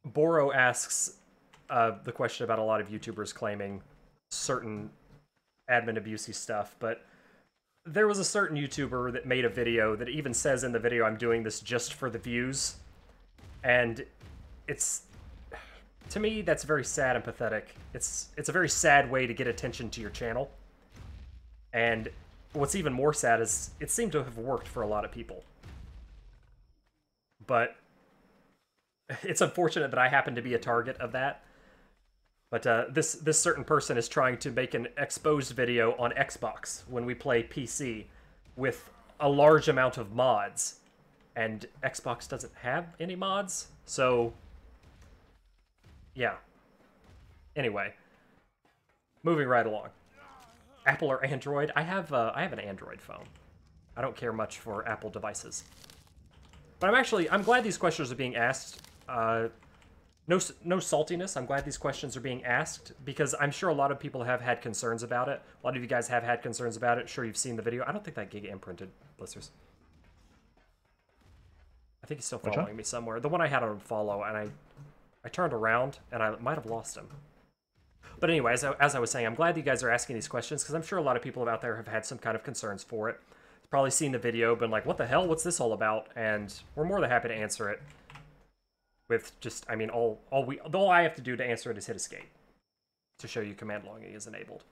Boro asks the question about a lot of YouTubers claiming certain admin abusey stuff, but there was a certain YouTuber that made a video that even says in the video, I'm doing this just for the views. And it's, to me, that's very sad and pathetic. It's a very sad way to get attention to your channel. And what's even more sad is it seemed to have worked for a lot of people. But it's unfortunate that I happen to be a target of that. But this certain person is trying to make an exposed video on Xbox when we play PC with a large amount of mods. And Xbox doesn't have any mods, so... yeah. Anyway. Moving right along. Apple or Android? I have an Android phone. I don't care much for Apple devices. But I'm glad these questions are being asked. No saltiness. I'm glad these questions are being asked because I'm sure a lot of people have had concerns about it. A lot of you guys have had concerns about it. Sure, you've seen the video. I don't think that Giga imprinted, blisters. I think he's still following me somewhere. The one I had on follow, and I turned around, and I might have lost him. But anyway, as I was saying, I'm glad you guys are asking these questions because I'm sure a lot of people out there have had some kind of concerns for it. Probably seen the video, been like, what the hell? What's this all about? And we're more than happy to answer it. With just, I mean, all I have to do to answer it is hit escape to show you command logging is enabled.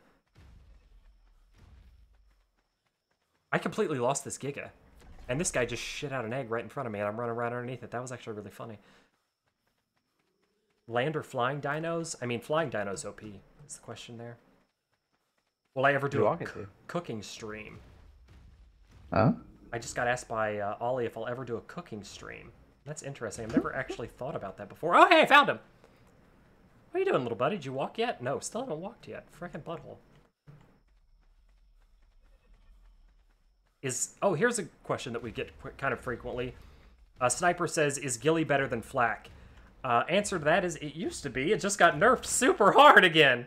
I completely lost this Giga, and this guy just shit out an egg right in front of me, and I'm running right underneath it. That was actually really funny. Land or flying dinos? I mean, flying dinos OP is the question there. Will I ever do a cooking stream? Huh? I just got asked by Ollie if I'll ever do a cooking stream. That's interesting. I've never actually thought about that before. Oh, hey, I found him! What are you doing, little buddy? Did you walk yet? No, still haven't walked yet. Frickin' butthole. Oh, here's a question that we get kind of frequently. Sniper says, is Gilly better than Flak? Answer to that is, it used to be. It just got nerfed super hard again.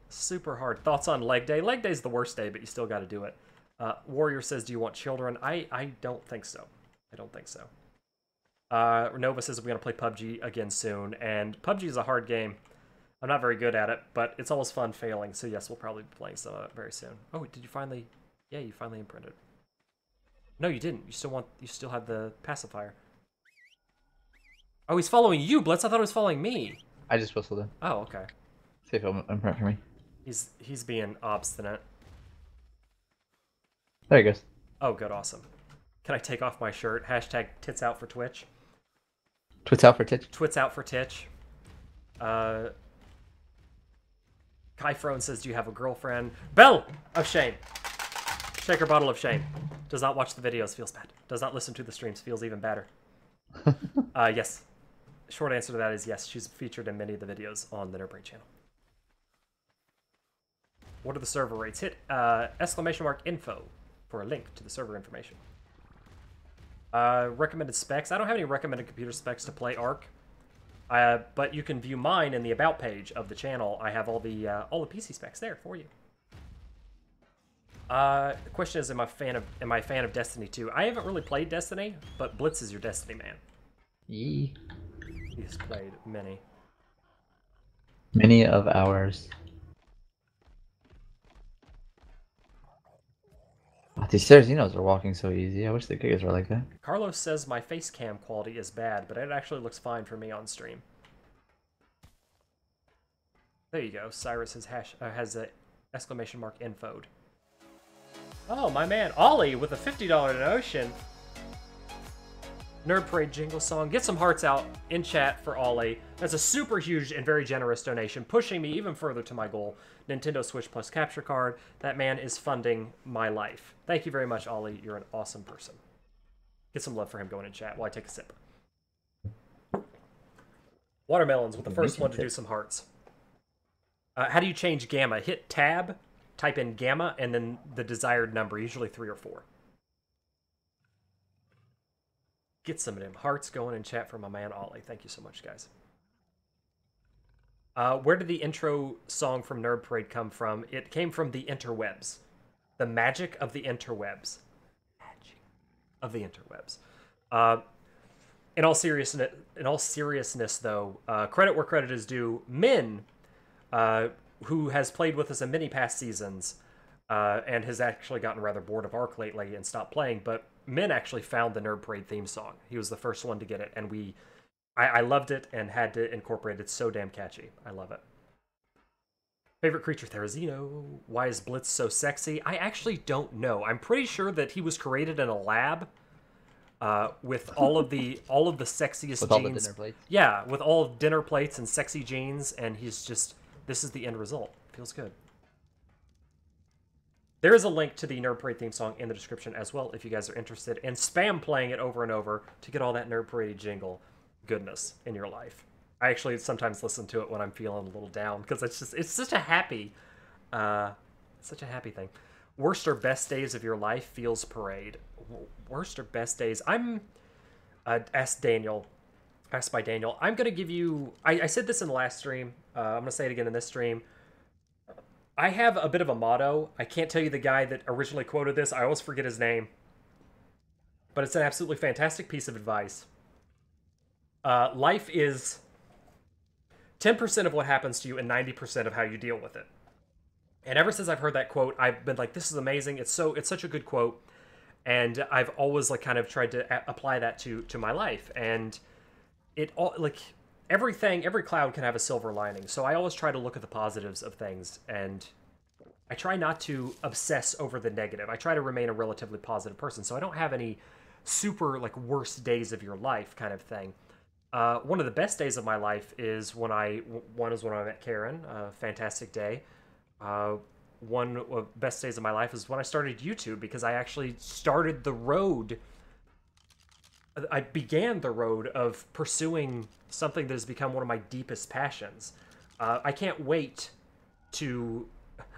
Super hard. Thoughts on leg day? Leg day's the worst day, but you still got to do it. Warrior says, do you want children? I don't think so. I don't think so. Nova says we're going to play PUBG again soon, and PUBG is a hard game. I'm not very good at it, but it's always fun failing, so yes, we'll probably be playing some of it very soon. Oh, did you finally... yeah, you finally imprinted. No, you didn't. You still had the pacifier. Oh, he's following you, Blitz. I thought he was following me. I just whistled him. Oh, okay. See if he'll imprint for me. He's being obstinate. There he goes. Oh, good, awesome. Can I take off my shirt? Hashtag tits out for Twitch. Twits out for Titch? Twits out for Titch. Kyfrone says, do you have a girlfriend? Bell of shame. Shaker bottle of shame. Does not watch the videos, feels bad. Does not listen to the streams, feels even badder. Yes. Short answer to that is yes. She's featured in many of the videos on the Nerdbrain channel. What are the server rates? Hit !info for a link to the server information. Recommended specs. I don't have any recommended computer specs to play ARK. But you can view mine in the about page of the channel. I have all the PC specs there for you. The question is, am I a fan of Destiny 2? I haven't really played Destiny, but Blitz is your Destiny man. Yee. He's played many. Many of ours. Oh, these Sarazinos are walking so easy. I wish the Gigas were like that. Carlos says my face cam quality is bad, but it actually looks fine for me on stream. There you go. Cyrus has a exclamation mark infoed. Oh, my man Ollie with a $50 donation. Nerd Parade jingle song. Get some hearts out in chat for Ollie. That's a super huge and very generous donation, pushing me even further to my goal. Nintendo Switch Plus capture card. That man is funding my life. Thank you very much, Ollie. You're an awesome person. Get some love for him going in chat while I take a sip. Watermelons with the first one to do some hearts. How do you change gamma? Hit tab, type in gamma, and then the desired number, usually 3 or 4. Get some of them hearts going in chat for my man Ollie. Thank you so much, guys. Where did the intro song from Nerd Parade come from? It came from the interwebs. The magic of the interwebs. Magic of the interwebs. In all seriousness, though, credit where credit is due. Min, who has played with us in many past seasons, and has actually gotten rather bored of ARK lately and stopped playing, but Min actually found the Nerd Parade theme song. He was the first one to get it, and I loved it and had to incorporate it. It's so damn catchy. I love it. Favorite creature, Therizino. Why is Blitz so sexy? I actually don't know. I'm pretty sure that he was created in a lab with all of the sexiest with genes. all the dinner plates. Yeah, with all dinner plates and sexy genes, and he's just, this is the end result. Feels good. There is a link to the Nerd Parade theme song in the description as well if you guys are interested in spam playing it over and over to get all that Nerd Parade jingle goodness in your life. I actually sometimes listen to it when I'm feeling a little down because it's such a happy thing. Worst or best days of your life? Feels Parade. Worst or best days? I'm asked by Daniel. I'm gonna give you. I said this in the last stream. I'm gonna say it again in this stream. I have a bit of a motto. I can't tell you the guy that originally quoted this. I always forget his name. But it's an absolutely fantastic piece of advice. Life is 10% of what happens to you and 90% of how you deal with it. And ever since I've heard that quote, I've been like, this is amazing. It's such a good quote. And I've always like kind of tried to apply that to my life. And it all like every cloud can have a silver lining. So I always try to look at the positives of things, and I try not to obsess over the negative. I try to remain a relatively positive person. So I don't have any super like worst days of your life kind of thing. One of the best days of my life is when I met Karen. Fantastic day. One of the best days of my life is when I started YouTube, because I actually started the road. I began the road of pursuing something that has become one of my deepest passions. I can't wait to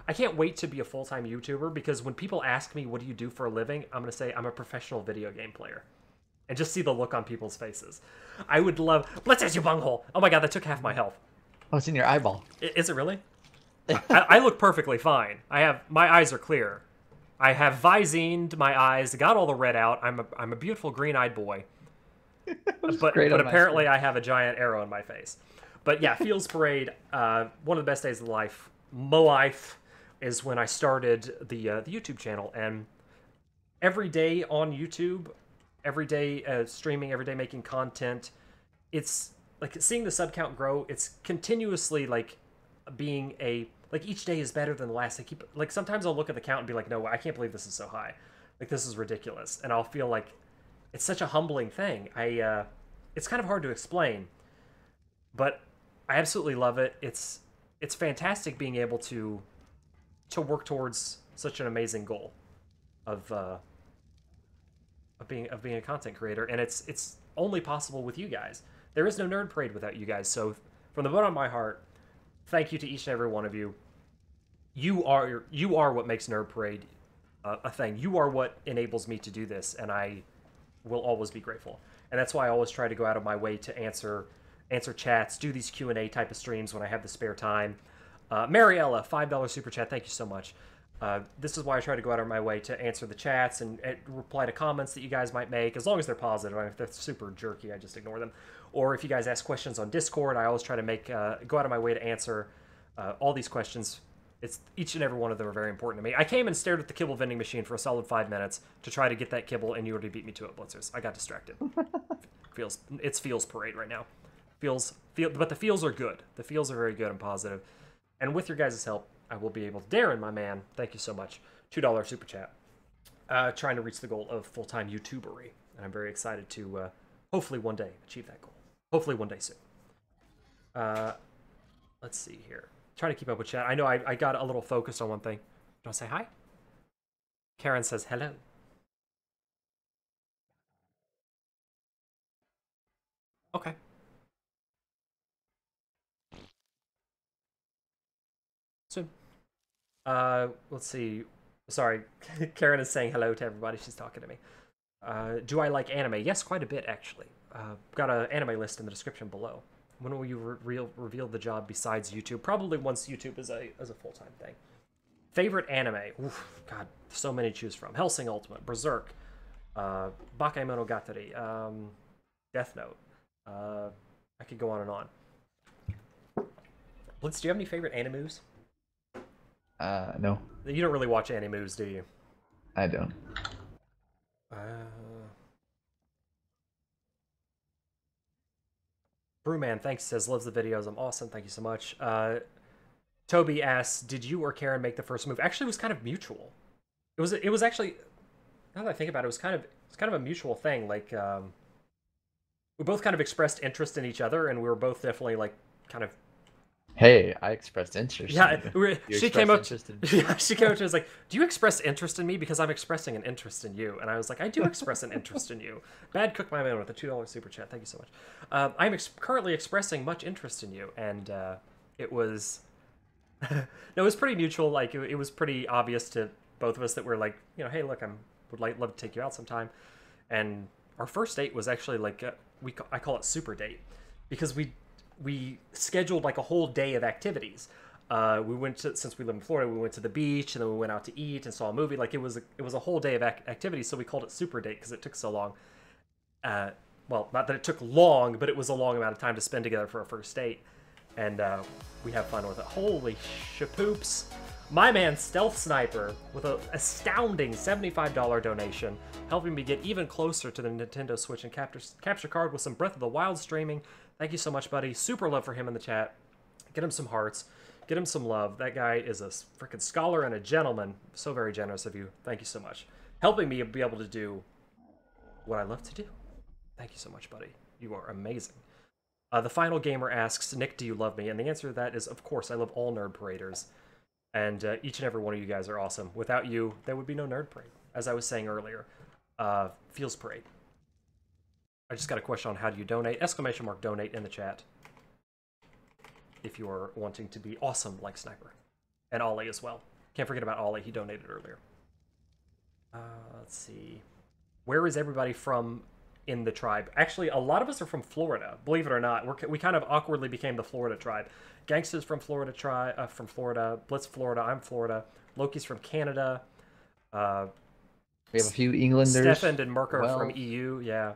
be a full-time YouTuber, because when people ask me, what do you do for a living? I'm going to say I'm a professional video game player. And just see the look on people's faces. I would love... Blitz as you bunghole! Oh my god, that took half my health. Oh, it's in your eyeball. Is it really? I look perfectly fine. My eyes are clear. I have Visined my eyes, got all the red out. I'm a beautiful green-eyed boy. But apparently I have a giant arrow in my face. But yeah, Feels Parade, one of the best days of my life is when I started the YouTube channel. And every day on YouTube, every day streaming, every day making content, it's like seeing the sub count grow. It's continuously like being like each day is better than the last. Sometimes I'll look at the count and be like, no, I can't believe this is so high. Like, this is ridiculous. And I'll feel like it's such a humbling thing. It's kind of hard to explain, but I absolutely love it. It's fantastic being able to work towards such an amazing goal of being a content creator, and it's only possible with you guys. There is no Nerd Parade without you guys. So from the bottom of my heart, thank you to each and every one of you. You are what makes Nerd Parade a thing. You are what enables me to do this, and I will always be grateful. And that's why I always try to go out of my way to answer answer chats, do these Q&A type of streams when I have the spare time. Mariella, $5 super chat. Thank you so much. This is why I try to go out of my way to answer the chats and reply to comments that you guys might make, as long as they're positive. I mean, if they're super jerky, I just ignore them. Or if you guys ask questions on Discord, I always try to go out of my way to answer all these questions. Each and every one of them are very important to me. I came and stared at the kibble vending machine for a solid 5 minutes to try to get that kibble, and you already beat me to it, Blitzers. I got distracted. It's feels parade right now. But the feels are good. The feels are very good and positive. And with your guys' help, I will be able to. Darren, my man, thank you so much. $2 super chat. Trying to reach the goal of full-time YouTubery, and I'm very excited to hopefully one day achieve that goal. Hopefully one day soon. Let's see here. Trying to keep up with chat. I know I got a little focused on one thing. Do I say hi? Karen says hello. Okay. Soon. Let's see. Sorry, Karen is saying hello to everybody. She's talking to me. Do I like anime? Yes, quite a bit, actually. Got an anime list in the description below. When will you reveal the job besides YouTube? Probably once YouTube is a full-time thing. Favorite anime? Oof, God, so many to choose from. Hellsing Ultimate, Berserk, Bakemonogatari, Death Note. I could go on and on. Blitz, do you have any favorite animes? No. You don't really watch animes, do you? I don't. Brewman, thanks, says, loves the videos. I'm awesome. Thank you so much. Toby asks, did you or Karen make the first move? Actually, it was kind of mutual. It was actually, now that I think about it, it was kind of a mutual thing. Like, we both kind of expressed interest in each other, and we were both definitely, like, kind of. Hey, I expressed interest. Yeah, she came up. Yeah, she came up to me and was like, "Do you express interest in me? Because I'm expressing an interest in you." And I was like, "I do express an interest in you." Bad Cook, my man, with a $2 super chat. Thank you so much. I'm currently expressing much interest in you, and it was, no, it was pretty mutual. Like it was pretty obvious to both of us that we're like, you know, hey, look, love to take you out sometime. And our first date was actually like I call it super date, because we scheduled like a whole day of activities. We went to, since we live in Florida, we went to the beach, and then we went out to eat and saw a movie. Like it was a whole day of activities, so we called it super date because it took so long. Well, not that it took long, but it was a long amount of time to spend together for a first date, and we have fun with it. Holy shapoops! My man Stealth Sniper with an astounding $75 donation, helping me get even closer to the Nintendo Switch and capture card with some Breath of the Wild streaming. Thank you so much, buddy. Super love for him in the chat. Get him some hearts. Get him some love. That guy is a freaking scholar and a gentleman. So very generous of you. Thank you so much. Helping me be able to do what I love to do. Thank you so much, buddy. You are amazing. The Final Gamer asks, Nick, do you love me? And the answer to that is, of course, I love all Nerd Paraders. And each and every one of you guys are awesome. Without you, there would be no Nerd Parade. As I was saying earlier, Feels Parade. I just got a question on how do you donate. Exclamation mark donate in the chat. If you are wanting to be awesome like Sniper. And Ollie as well. Can't forget about Ollie. He donated earlier. Let's see. Where is everybody from in the tribe? Actually, a lot of us are from Florida. Believe it or not. We kind of awkwardly became the Florida tribe. Gangsta's from Florida. From Florida. Blitz, Florida. I'm Florida. Loki's from Canada. We have a few Englanders. Stefan and Merker are from EU. Yeah.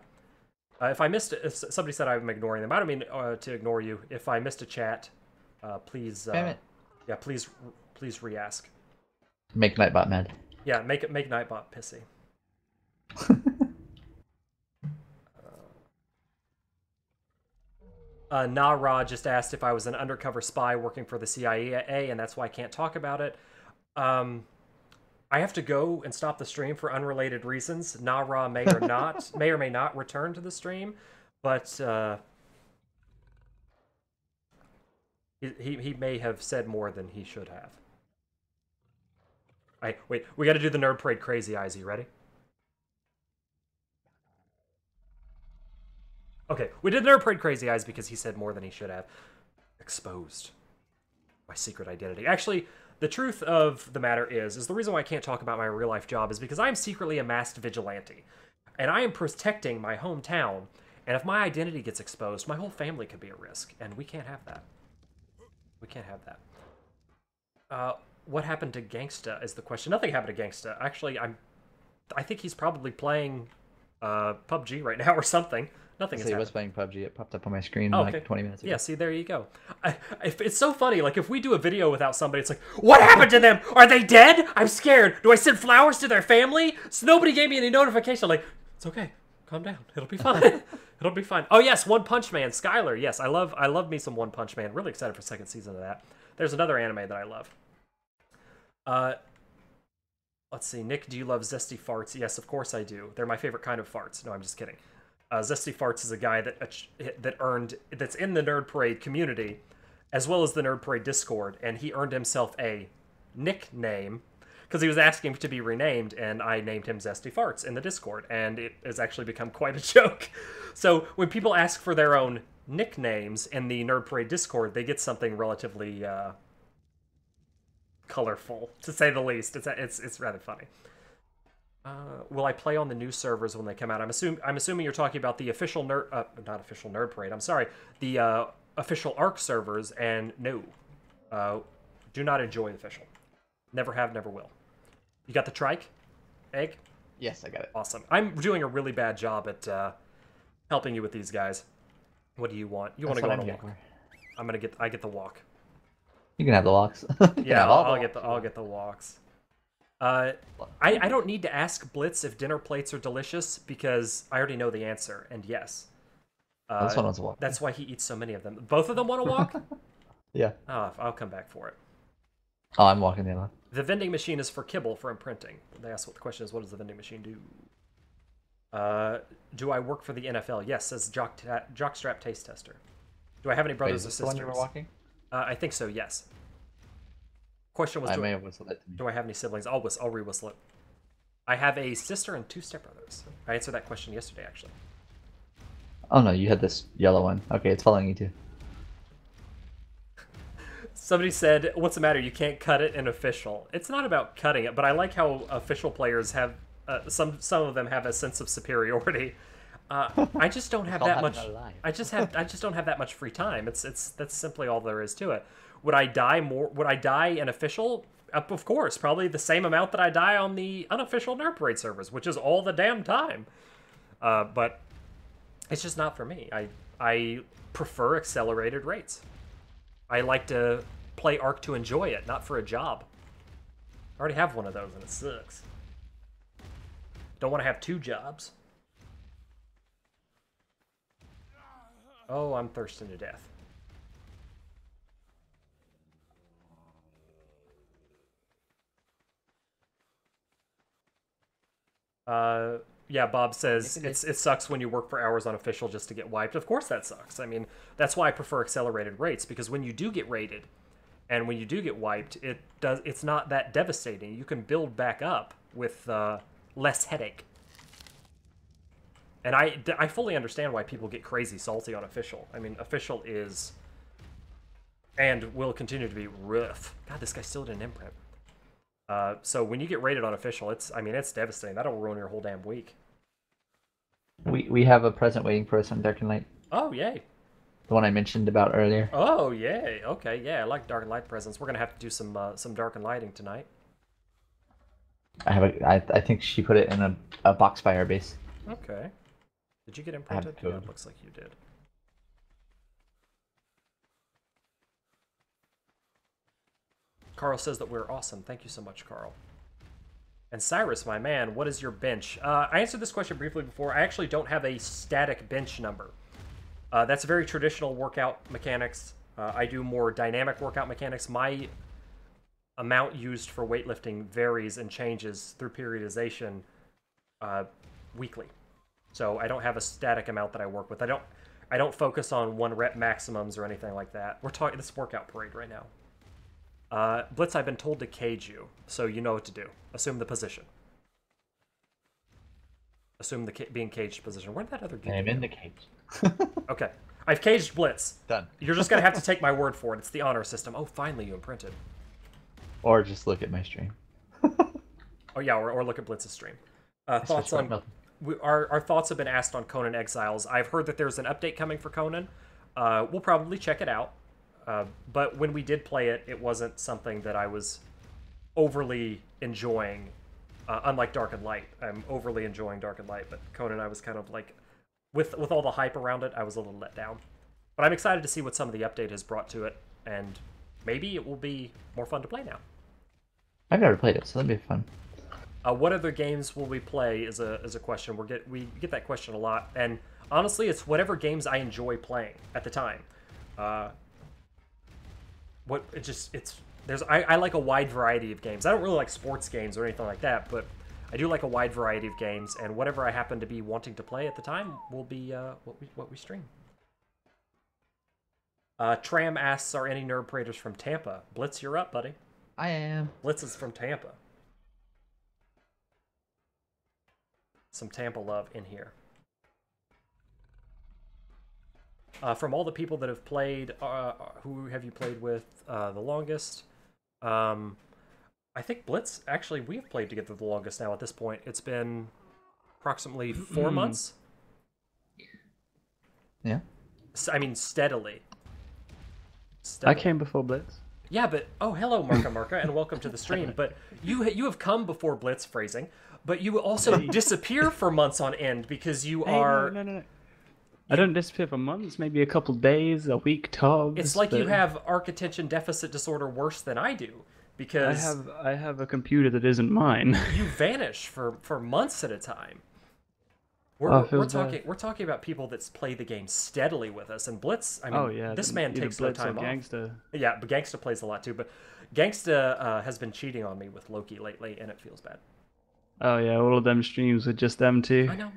If I missed it, somebody said I'm ignoring them. I don't mean to ignore you. If I missed a chat, please, yeah, please re-ask. Make Nightbot mad. Yeah, make Nightbot pissy. Nara just asked if I was an undercover spy working for the CIA, and that's why I can't talk about it. I have to go and stop the stream for unrelated reasons. Nara may or may not return to the stream, but he may have said more than he should have. Wait, we got to do the Nerd Parade Crazy Eyes. You ready? Okay, we did Nerd Parade Crazy Eyes because he said more than he should have. Exposed. My secret identity. Actually, the truth of the matter is the reason why I can't talk about my real-life job is because I am secretly a masked vigilante. And I am protecting my hometown And if my identity gets exposed, my whole family could be at risk, and we can't have that. We can't have that. What happened to Gangsta is the question. Nothing happened to Gangsta. Actually, I think he's probably playing PUBG right now or something. Nothing has He happened. was playing PUBG. It popped up on my screen Okay. like 20 minutes ago. Yeah, see, there you go. It's so funny. Like, if we do a video without somebody, it's like, what happened to them? Are they dead? I'm scared. Do I send flowers to their family? So nobody gave me any notification. I'm like, it's okay. Calm down. It'll be fine. It'll be fine. Oh, yes, One Punch Man. Skylar. Yes, I love me some One Punch Man. Really excited for second season of that. There's another anime that I love. Let's see. Nick, do you love zesty farts? Yes, of course I do. They're my favorite kind of farts. No, I'm just kidding. Zesty Farts is a guy that's in the Nerd Parade community, as well as the Nerd Parade Discord, and he earned himself a nickname because he was asking to be renamed, and I named him Zesty Farts in the Discord, and it has actually become quite a joke. So when people ask for their own nicknames in the Nerd Parade Discord, they get something relatively colorful, to say the least. It's rather funny. Will I play on the new servers when they come out? I'm assuming you're talking about the official not official Nerd Parade. I'm sorry, the official ARK servers. And no, do not enjoy official. Never have, never will. You got the trike, egg? Yes, I got it. Awesome. I'm doing a really bad job at helping you with these guys. What do you want? You want to go on a walk? I get the walk. You can have the walks. Yeah, I'll get the walks. I don't need to ask Blitz if dinner plates are delicious because I already know the answer, and yes. This one wants a walk. That's why he eats so many of them. Both of them want to walk? Yeah. Oh, I'll come back for it. Oh, I'm walking the other one. The vending machine is for kibble for imprinting. They asked what the question is, what does the vending machine do? Do I work for the NFL? Yes, says Jockstrap Taste Tester. Do I have any brothers or sisters? The one you were walking? I think so, yes. Question was, I may have whistled it to me. Do I have any siblings? I'll re-whistle it. I have a sister and 2 stepbrothers. I answered that question yesterday, actually. Oh no, you had this yellow one. Okay, it's following you too. Somebody said, what's the matter? You can't cut it in official. It's not about cutting it, but I like how official players have, some of them have a sense of superiority. I just don't have that much. I just don't have that much free time. That's simply all there is to it. Would I die in official? Of course, probably the same amount that I die on the unofficial Nerd Parade servers, which is all the damn time. But it's just not for me. I prefer accelerated rates. I like to play ARK to enjoy it, not for a job. I already have one of those, and it sucks. Don't want to have 2 jobs. Oh, I'm thirsting to death. Yeah, Bob says it sucks when you work for hours on official just to get wiped. Of course that sucks. I mean, that's why I prefer accelerated rates, because when you do get raided and when you do get wiped, it's not that devastating. You can build back up with less headache. And I fully understand why people get crazy salty on official. I mean, official is and will continue to be rough. God, this guy still didn't imprint. So when you get rated on official, it's devastating. That'll ruin your whole damn week. We have a present waiting for us on Dark and Light. Oh, yay. The one I mentioned about earlier. Oh, yay. Okay, yeah, I like Dark and Light presents. We're gonna have to do some Dark and Lighting tonight. I think she put it in a box by our base. Okay. Did you get imprinted? Yeah, it looks like you did. Carl says that we're awesome. Thank you so much, Carl. And Cyrus, my man, what is your bench? I answered this question briefly before. I actually don't have a static bench number. That's very traditional workout mechanics. I do more dynamic workout mechanics. My amount used for weightlifting varies and changes through periodization weekly. So I don't have a static amount that I work with. I don't focus on 1 rep maximums or anything like that. We're talking this workout parade right now. Blitz, I've been told to cage you, so you know what to do. Assume the position. Assume the being caged position. Where'd that other Giga I'm in go? the cage. Okay. I've caged Blitz. Done. You're just going to have to take my word for it. It's the honor system. Oh, finally you imprinted. Or just look at my stream. Oh, yeah, or look at Blitz's stream. Thoughts on our thoughts have been asked on Conan Exiles. I've heard that there's an update coming for Conan. We'll probably check it out. But when we did play it, it wasn't something that I was overly enjoying. Unlike Dark and Light, I'm overly enjoying Dark and Light, but Conan, I was kind of like, with all the hype around it, I was a little let down. But I'm excited to see what some of the update has brought to it, and maybe it will be more fun to play now. I've never played it, so that'd be fun. What other games will we play is a question. We get that question a lot, and honestly, it's whatever games I enjoy playing at the time. I like a wide variety of games. I don't really like sports games or anything like that, but I do like a wide variety of games, and whatever I happen to be wanting to play at the time will be what we stream. Tram asks, are any nerd praters from Tampa? Blitz, you're up, buddy. I am. Blitz is from Tampa. Some Tampa love in here. From all the people that have played, who have you played with the longest? I think Blitz, actually, we've played together the longest now at this point. It's been approximately 4 months. Yeah. I mean, steadily. I came before Blitz. Yeah, but oh, hello, Marka, and welcome to the stream. But you have come before Blitz, phrasing, but you also disappear for months on end because you are. No. I don't disappear for months. Maybe a couple days, a week tops. It's like you have ARK attention deficit disorder worse than I do, because I have a computer that isn't mine. You vanish for months at a time. We're talking about people that play the game steadily with us, and Blitz. I mean, this man takes no time off. Gangsta. Yeah, but Gangsta plays a lot too. But Gangsta has been cheating on me with Loki lately, and it feels bad. Oh yeah, all of them streams with just them two. I know.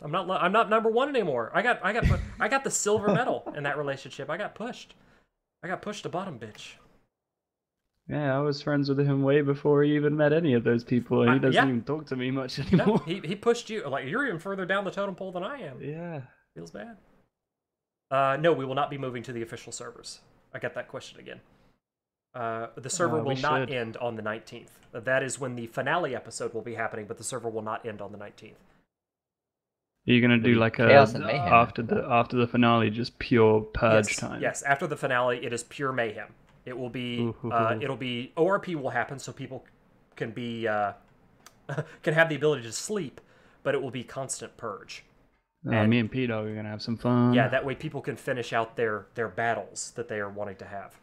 I'm not number one anymore. I got the silver medal in that relationship. I got pushed to bottom, bitch. Yeah, I was friends with him way before he even met any of those people, and he doesn't even talk to me much anymore. No, he pushed you. Like, you're even further down the totem pole than I am. Yeah. Feels bad. No, we will not be moving to the official servers. I got that question again. The server will not end on the 19th. That is when the finale episode will be happening, but the server will not end on the 19th. Are you gonna do like after the finale, just pure purge time? Yes, after the finale, it is pure mayhem. It will be it'll be ORP will happen, so people can be can have the ability to sleep, but it will be constant purge. Me and P-Dog are gonna have some fun. Yeah, that way people can finish out their battles that they are wanting to have.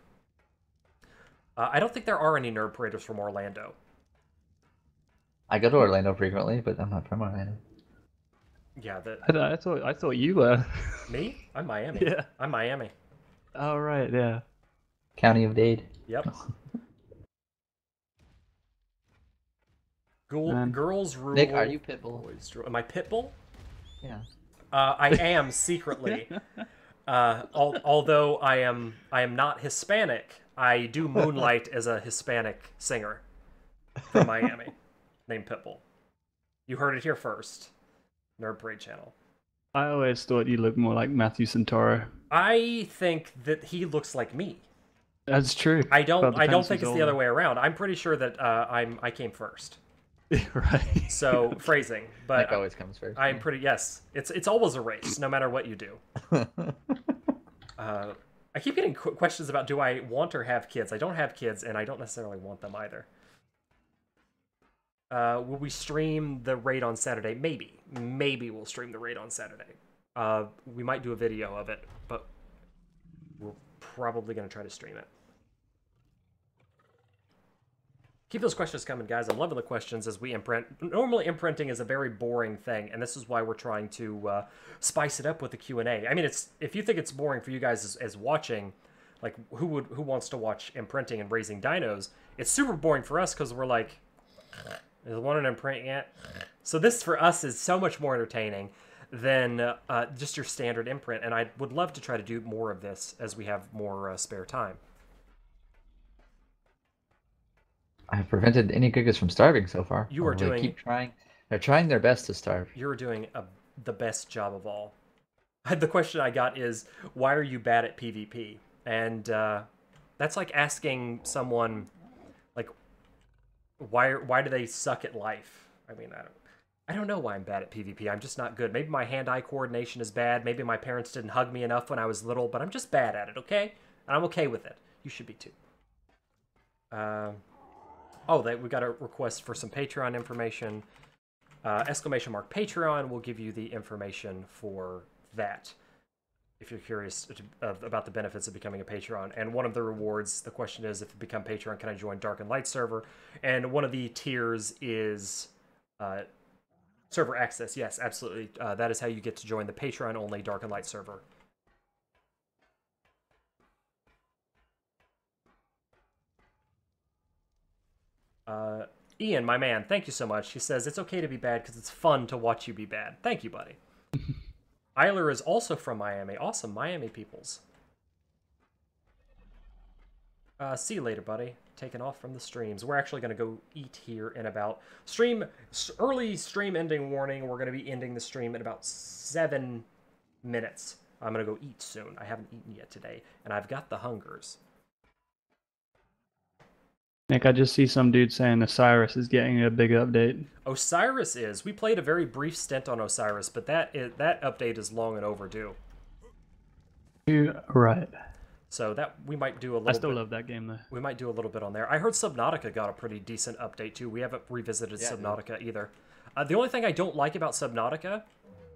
I don't think there are any nerd paraders from Orlando. I go to Orlando frequently, but I'm not from Orlando. Yeah, I thought you were. Me? I'm Miami. Yeah. I'm Miami. Oh right, yeah. County of Dade. Yep. Girls rule. Nick, are you Pitbull? Am I Pitbull? Yeah. I am secretly. Although I am not Hispanic, I do moonlight as a Hispanic singer from Miami named Pitbull. You heard it here first. Nerd Parade channel. I always thought you looked more like Matthew Santoro. I think that he looks like me. That's true. I don't think it's the other way around. I'm pretty sure that I came first. Right. So phrasing, but Nick always comes first. I'm pretty It's always a race, no matter what you do. I keep getting questions about do I want or have kids. I don't have kids, and I don't necessarily want them either. Will we stream the raid on Saturday? Maybe we'll stream the raid on Saturday. We might do a video of it, but we're probably going to try to stream it. Keep those questions coming, guys. I'm loving the questions as we imprint. Normally, imprinting is a very boring thing, and this is why we're trying to spice it up with the Q&A. I mean, if you think it's boring for you guys as watching, like who wants to watch imprinting and raising dinos? It's super boring for us because we're like, is one an imprint yet? So this for us is so much more entertaining than just your standard imprint, and I would love to try to do more of this as we have more spare time. I have prevented any Gigas from starving so far. You are doing. Keep trying. They're trying their best to starve. You're doing the best job of all. The question I got is, why are you bad at PvP? And that's like asking someone, like, why do they suck at life? I mean, I don't know why I'm bad at PvP. I'm just not good. Maybe my hand-eye coordination is bad. Maybe my parents didn't hug me enough when I was little, but I'm just bad at it, okay? And I'm okay with it. You should be too. We got a request for some Patreon information. !_ Patreon will give you the information for that, if you're curious about the benefits of becoming a Patreon. And one of the rewards, the question is, if you become Patreon, can I join Dark and Light server? And one of the tiers is server access. Yes, absolutely. That is how you get to join the Patreon-only Dark and Light server. Ian, my man, thank you so much. He says, it's okay to be bad because it's fun to watch you be bad. Thank you, buddy. Eiler is also from Miami. Awesome, Miami peoples. See you later, buddy. Taking off from the streams. We're actually going to go eat here in about... Early stream ending warning. We're going to be ending the stream in about 7 minutes. I'm going to go eat soon. I haven't eaten yet today, and I've got the hungers. Nick, I just see some dude saying Osiris is getting a big update. Osiris is. We played a very brief stint on Osiris, but that update is long and overdue. You're right. So that we might do a little. I still love that game though. We might do a little bit on there. I heard Subnautica got a pretty decent update too. We haven't revisited Subnautica either. The only thing I don't like about Subnautica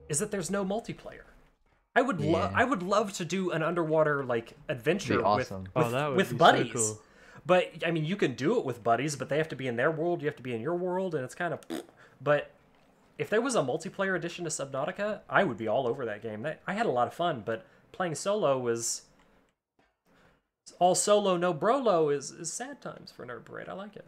is that there's no multiplayer. I would love to do an underwater like adventure with buddies. So cool. But, I mean, you can do it with buddies, but they have to be in their world, you have to be in your world, and it's kind of... But if there was a multiplayer edition to Subnautica, I would be all over that game. I had a lot of fun, but playing solo was... All solo, no brolo is sad times for Nerd Parade. I like it.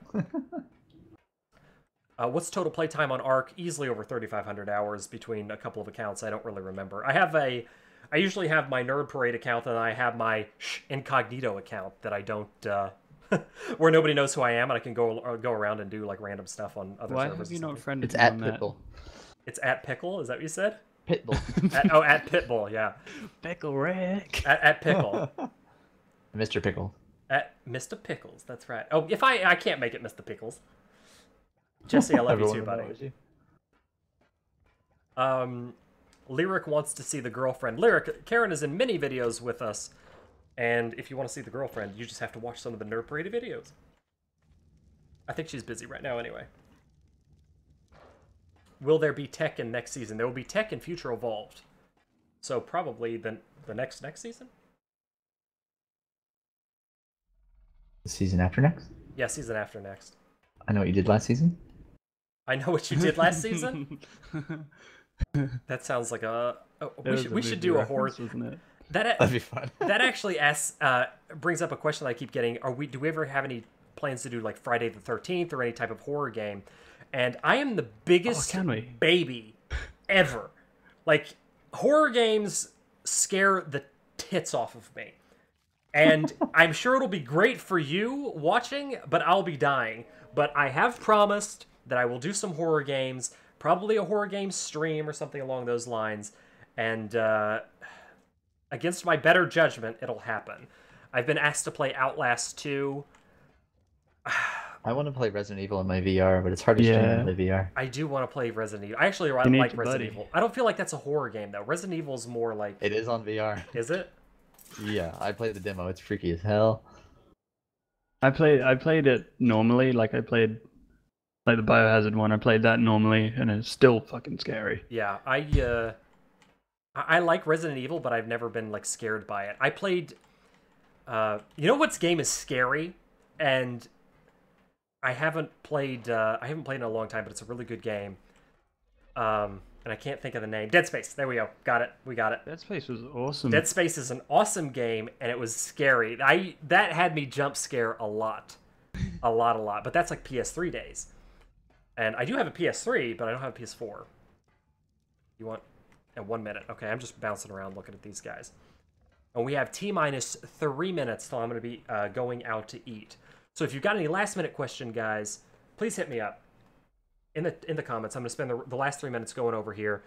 What's total playtime on ARK? Easily over 3,500 hours between a couple of accounts. I don't really remember. I usually have my Nerd Parade account, and I have my incognito account that I don't... where nobody knows who I am, and I can go around and do like random stuff on other servers. Why have you not friended It's at Pitbull. It's at Pickle? Is that what you said? Pitbull. At Pitbull, yeah. Pickle Rick. At Pickle. Mr. Pickle. At Mr. Pickles, that's right. Oh, if I can't make it Mr. Pickles. Jesse, I love you too, buddy. Lyric wants to see the girlfriend. Lyric, Karen is in many videos with us. And if you want to see the girlfriend, you just have to watch some of the Nerd Parade videos. I think she's busy right now anyway. Will there be tech in next season? There will be tech in Future Evolved. So probably the next season? The season after next? Yeah, season after next. I know what you did last season. I know what you did last season? That sounds like a... Oh, we should do a horror... That'd be fun. That actually brings up a question that I keep getting. Do we ever have any plans to do like Friday the 13th or any type of horror game? And I am the biggest baby ever. Like, horror games scare the tits off of me. And I'm sure it'll be great for you watching, but I'll be dying. But I have promised that I will do some horror games, probably a horror game stream or something along those lines. And, against my better judgment, it'll happen. I've been asked to play Outlast 2. I want to play Resident Evil in my VR, but it's hard to stream in my VR. I do want to play Resident Evil. I actually like Resident Evil. I don't feel like that's a horror game, though. Resident Evil's more like... It is on VR. Is it? Yeah, I played the demo. It's freaky as hell. I played it normally, like I played like the Biohazard one. I played that normally, and it's still fucking scary. Yeah, I like Resident Evil, but I've never been like scared by it. I played, you know what game is scary, and I haven't played in a long time, but it's a really good game. And I can't think of the name. Dead Space. There we go. Got it. We got it. Dead Space was awesome. Dead Space is an awesome game, and it was scary. That had me jump scare a lot, a lot. But that's like PS3 days, and I do have a PS3, but I don't have a PS4. You want? In 1 minute. Okay, I'm just bouncing around looking at these guys. And we have T-minus 3 minutes till I'm going to be going out to eat. So if you've got any last-minute question, guys, please hit me up in the comments. I'm going to spend the last 3 minutes going over here.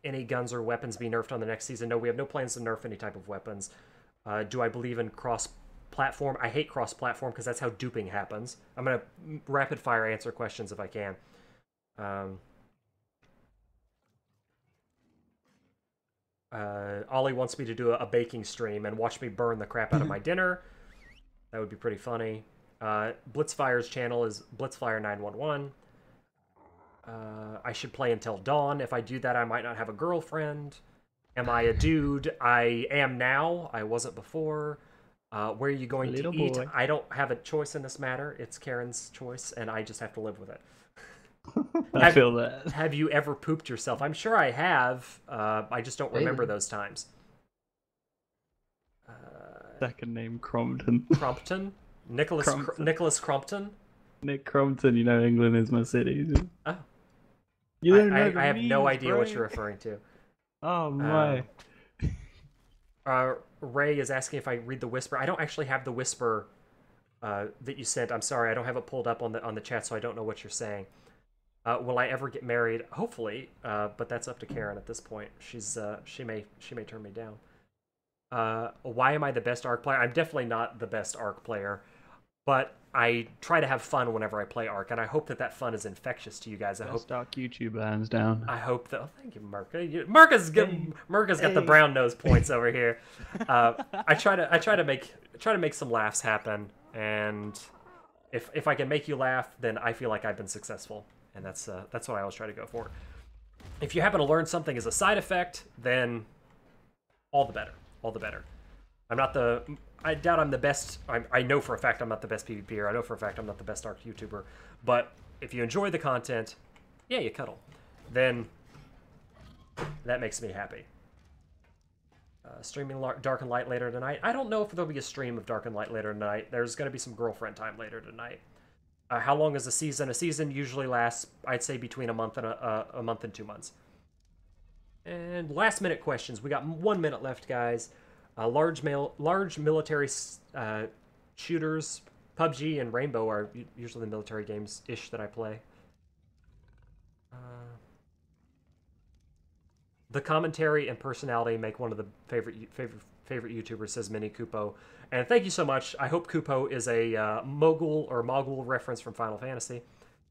Any guns or weapons be nerfed on the next season? No, we have no plans to nerf any type of weapons. Do I believe in cross-platform? I hate cross-platform because that's how duping happens. I'm going to rapid-fire answer questions if I can. Ollie wants me to do a baking stream and watch me burn the crap out of my dinner. That would be pretty funny. Blitzfire's channel is Blitzfire911. I should play until dawn. If I do that, I might not have a girlfriend. Am I a dude? I am now. I wasn't before. Where are you going to eat? Boy. I don't have a choice in this matter. It's Karen's choice, and I just have to live with it. I feel that. Have you ever pooped yourself? I'm sure I have. I just don't remember those times. Second name Crompton. Crompton? Nicholas Crompton? Nick Crompton, you know England is my city. Oh. You don't know I have no memes, idea bro. what you're referring to. Oh my. Ray is asking if I read the whisper. I don't actually have the whisper that you sent. I'm sorry, I don't have it pulled up on the chat, so I don't know what you're saying. Will I ever get married? Hopefully, but that's up to Karen at this point. She may turn me down. Why am I the best ARK player? I'm definitely not the best ARK player, but I try to have fun whenever I play ARK, and I hope that fun is infectious to you guys. Best ARK YouTuber, hands down. I hope that. Oh, thank you, Merca. Merca's got the brown nose points over here. I try to make some laughs happen, and if I can make you laugh, then I feel like I've been successful, and that's what I always try to go for. If you happen to learn something as a side effect, then all the better. All the better. I doubt I'm the best. I know for a fact I'm not the best PvPer. I know for a fact I'm not the best ARK YouTuber. But if you enjoy the content, yeah, you cuddle. Then that makes me happy. Streaming Dark and Light later tonight. I don't know if there'll be a stream of Dark and Light later tonight. There's going to be some girlfriend time later tonight. How long is a season? A season usually lasts, I'd say, between a month and 2 months. And last minute questions. We got 1 minute left, guys. Large military shooters, PUBG and Rainbow are usually the military games-ish that I play. The commentary and personality make one of the favorite YouTubers, says Mini Kupo. And thank you so much. I hope Kupo is a Mogul reference from Final Fantasy,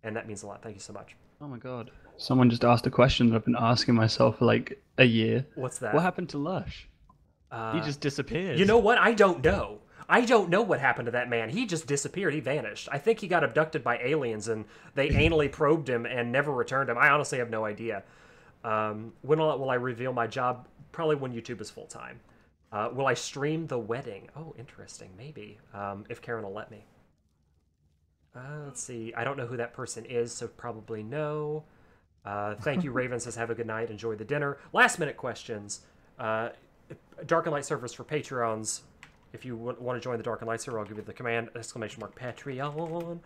and that means a lot. Thank you so much. Oh my god. Someone just asked a question that I've been asking myself for like a year. What's that? What happened to Lush? He just disappeared. You know what? I don't know. I don't know what happened to that man. He just disappeared. He vanished. I think he got abducted by aliens and they anally probed him and never returned him. I honestly have no idea. When will I reveal my job? Probably when YouTube is full time. Will I stream the wedding? Oh, interesting. Maybe. If Karen will let me. Let's see. I don't know who that person is, so probably no. Thank you, Raven says, have a good night. Enjoy the dinner. Last minute questions. Dark and Light servers for Patreons. If you want to join the Dark and Light server, I'll give you the command, !Patreon.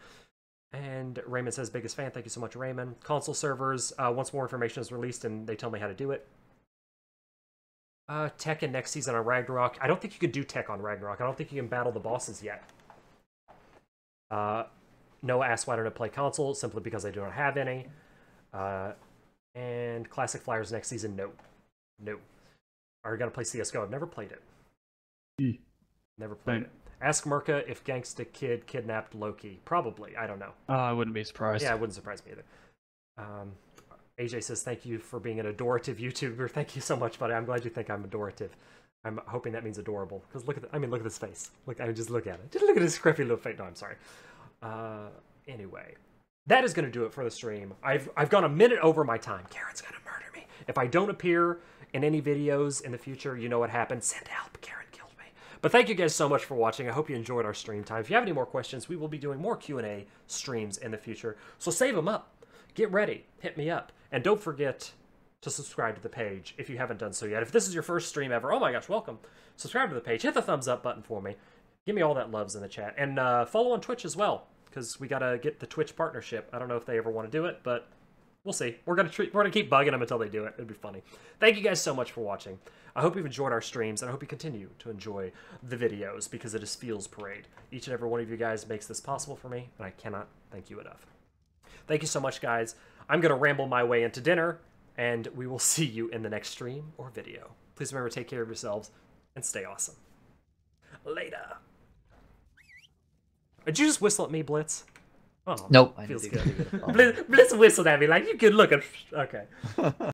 And Raymond says, biggest fan. Thank you so much, Raymond. Console servers, once more information is released and they tell me how to do it. Tech in next season on Ragnarok. I don't think you could do tech on Ragnarok. I don't think you can battle the bosses yet. Noah asked why don't I play console, simply because I do not have any. And Classic Flyers next season, no. No. Are gonna play CSGO? I've never played it. Never played it. Ask Merca if Gangsta Kid kidnapped Loki. Probably. I don't know. Oh, I wouldn't be surprised. Yeah, it wouldn't surprise me either. AJ says, thank you for being an adorative YouTuber. Thank you so much, buddy. I'm glad you think I'm adorative. I'm hoping that means adorable. Because look at this face. Just look at it. Just look at his scruffy little face. No, I'm sorry. Anyway. That is going to do it for the stream. I've gone a minute over my time. Karen's going to murder me. If I don't appear in any videos in the future, you know what happened. Send help. Karen killed me. But thank you guys so much for watching. I hope you enjoyed our stream time. If you have any more questions, we will be doing more Q&A streams in the future. So save them up. Get ready. Hit me up. And don't forget to subscribe to the page if you haven't done so yet. If this is your first stream ever, oh my gosh, welcome. Subscribe to the page. Hit the thumbs up button for me. Give me all that loves in the chat. And follow on Twitch as well, because we got to get the Twitch partnership. I don't know if they ever want to do it, but we'll see. We're gonna keep bugging them until they do it. It'd be funny. Thank you guys so much for watching. I hope you've enjoyed our streams, and I hope you continue to enjoy the videos, because it is Feels Parade. Each and every one of you guys makes this possible for me, and I cannot thank you enough. Thank you so much, guys. I'm gonna ramble my way into dinner, and we will see you in the next stream or video. Please remember to take care of yourselves and stay awesome. Later. Did you just whistle at me, Blitz? Oh, Nope. feels good. Blitz whistled at me like, you could look at... Okay.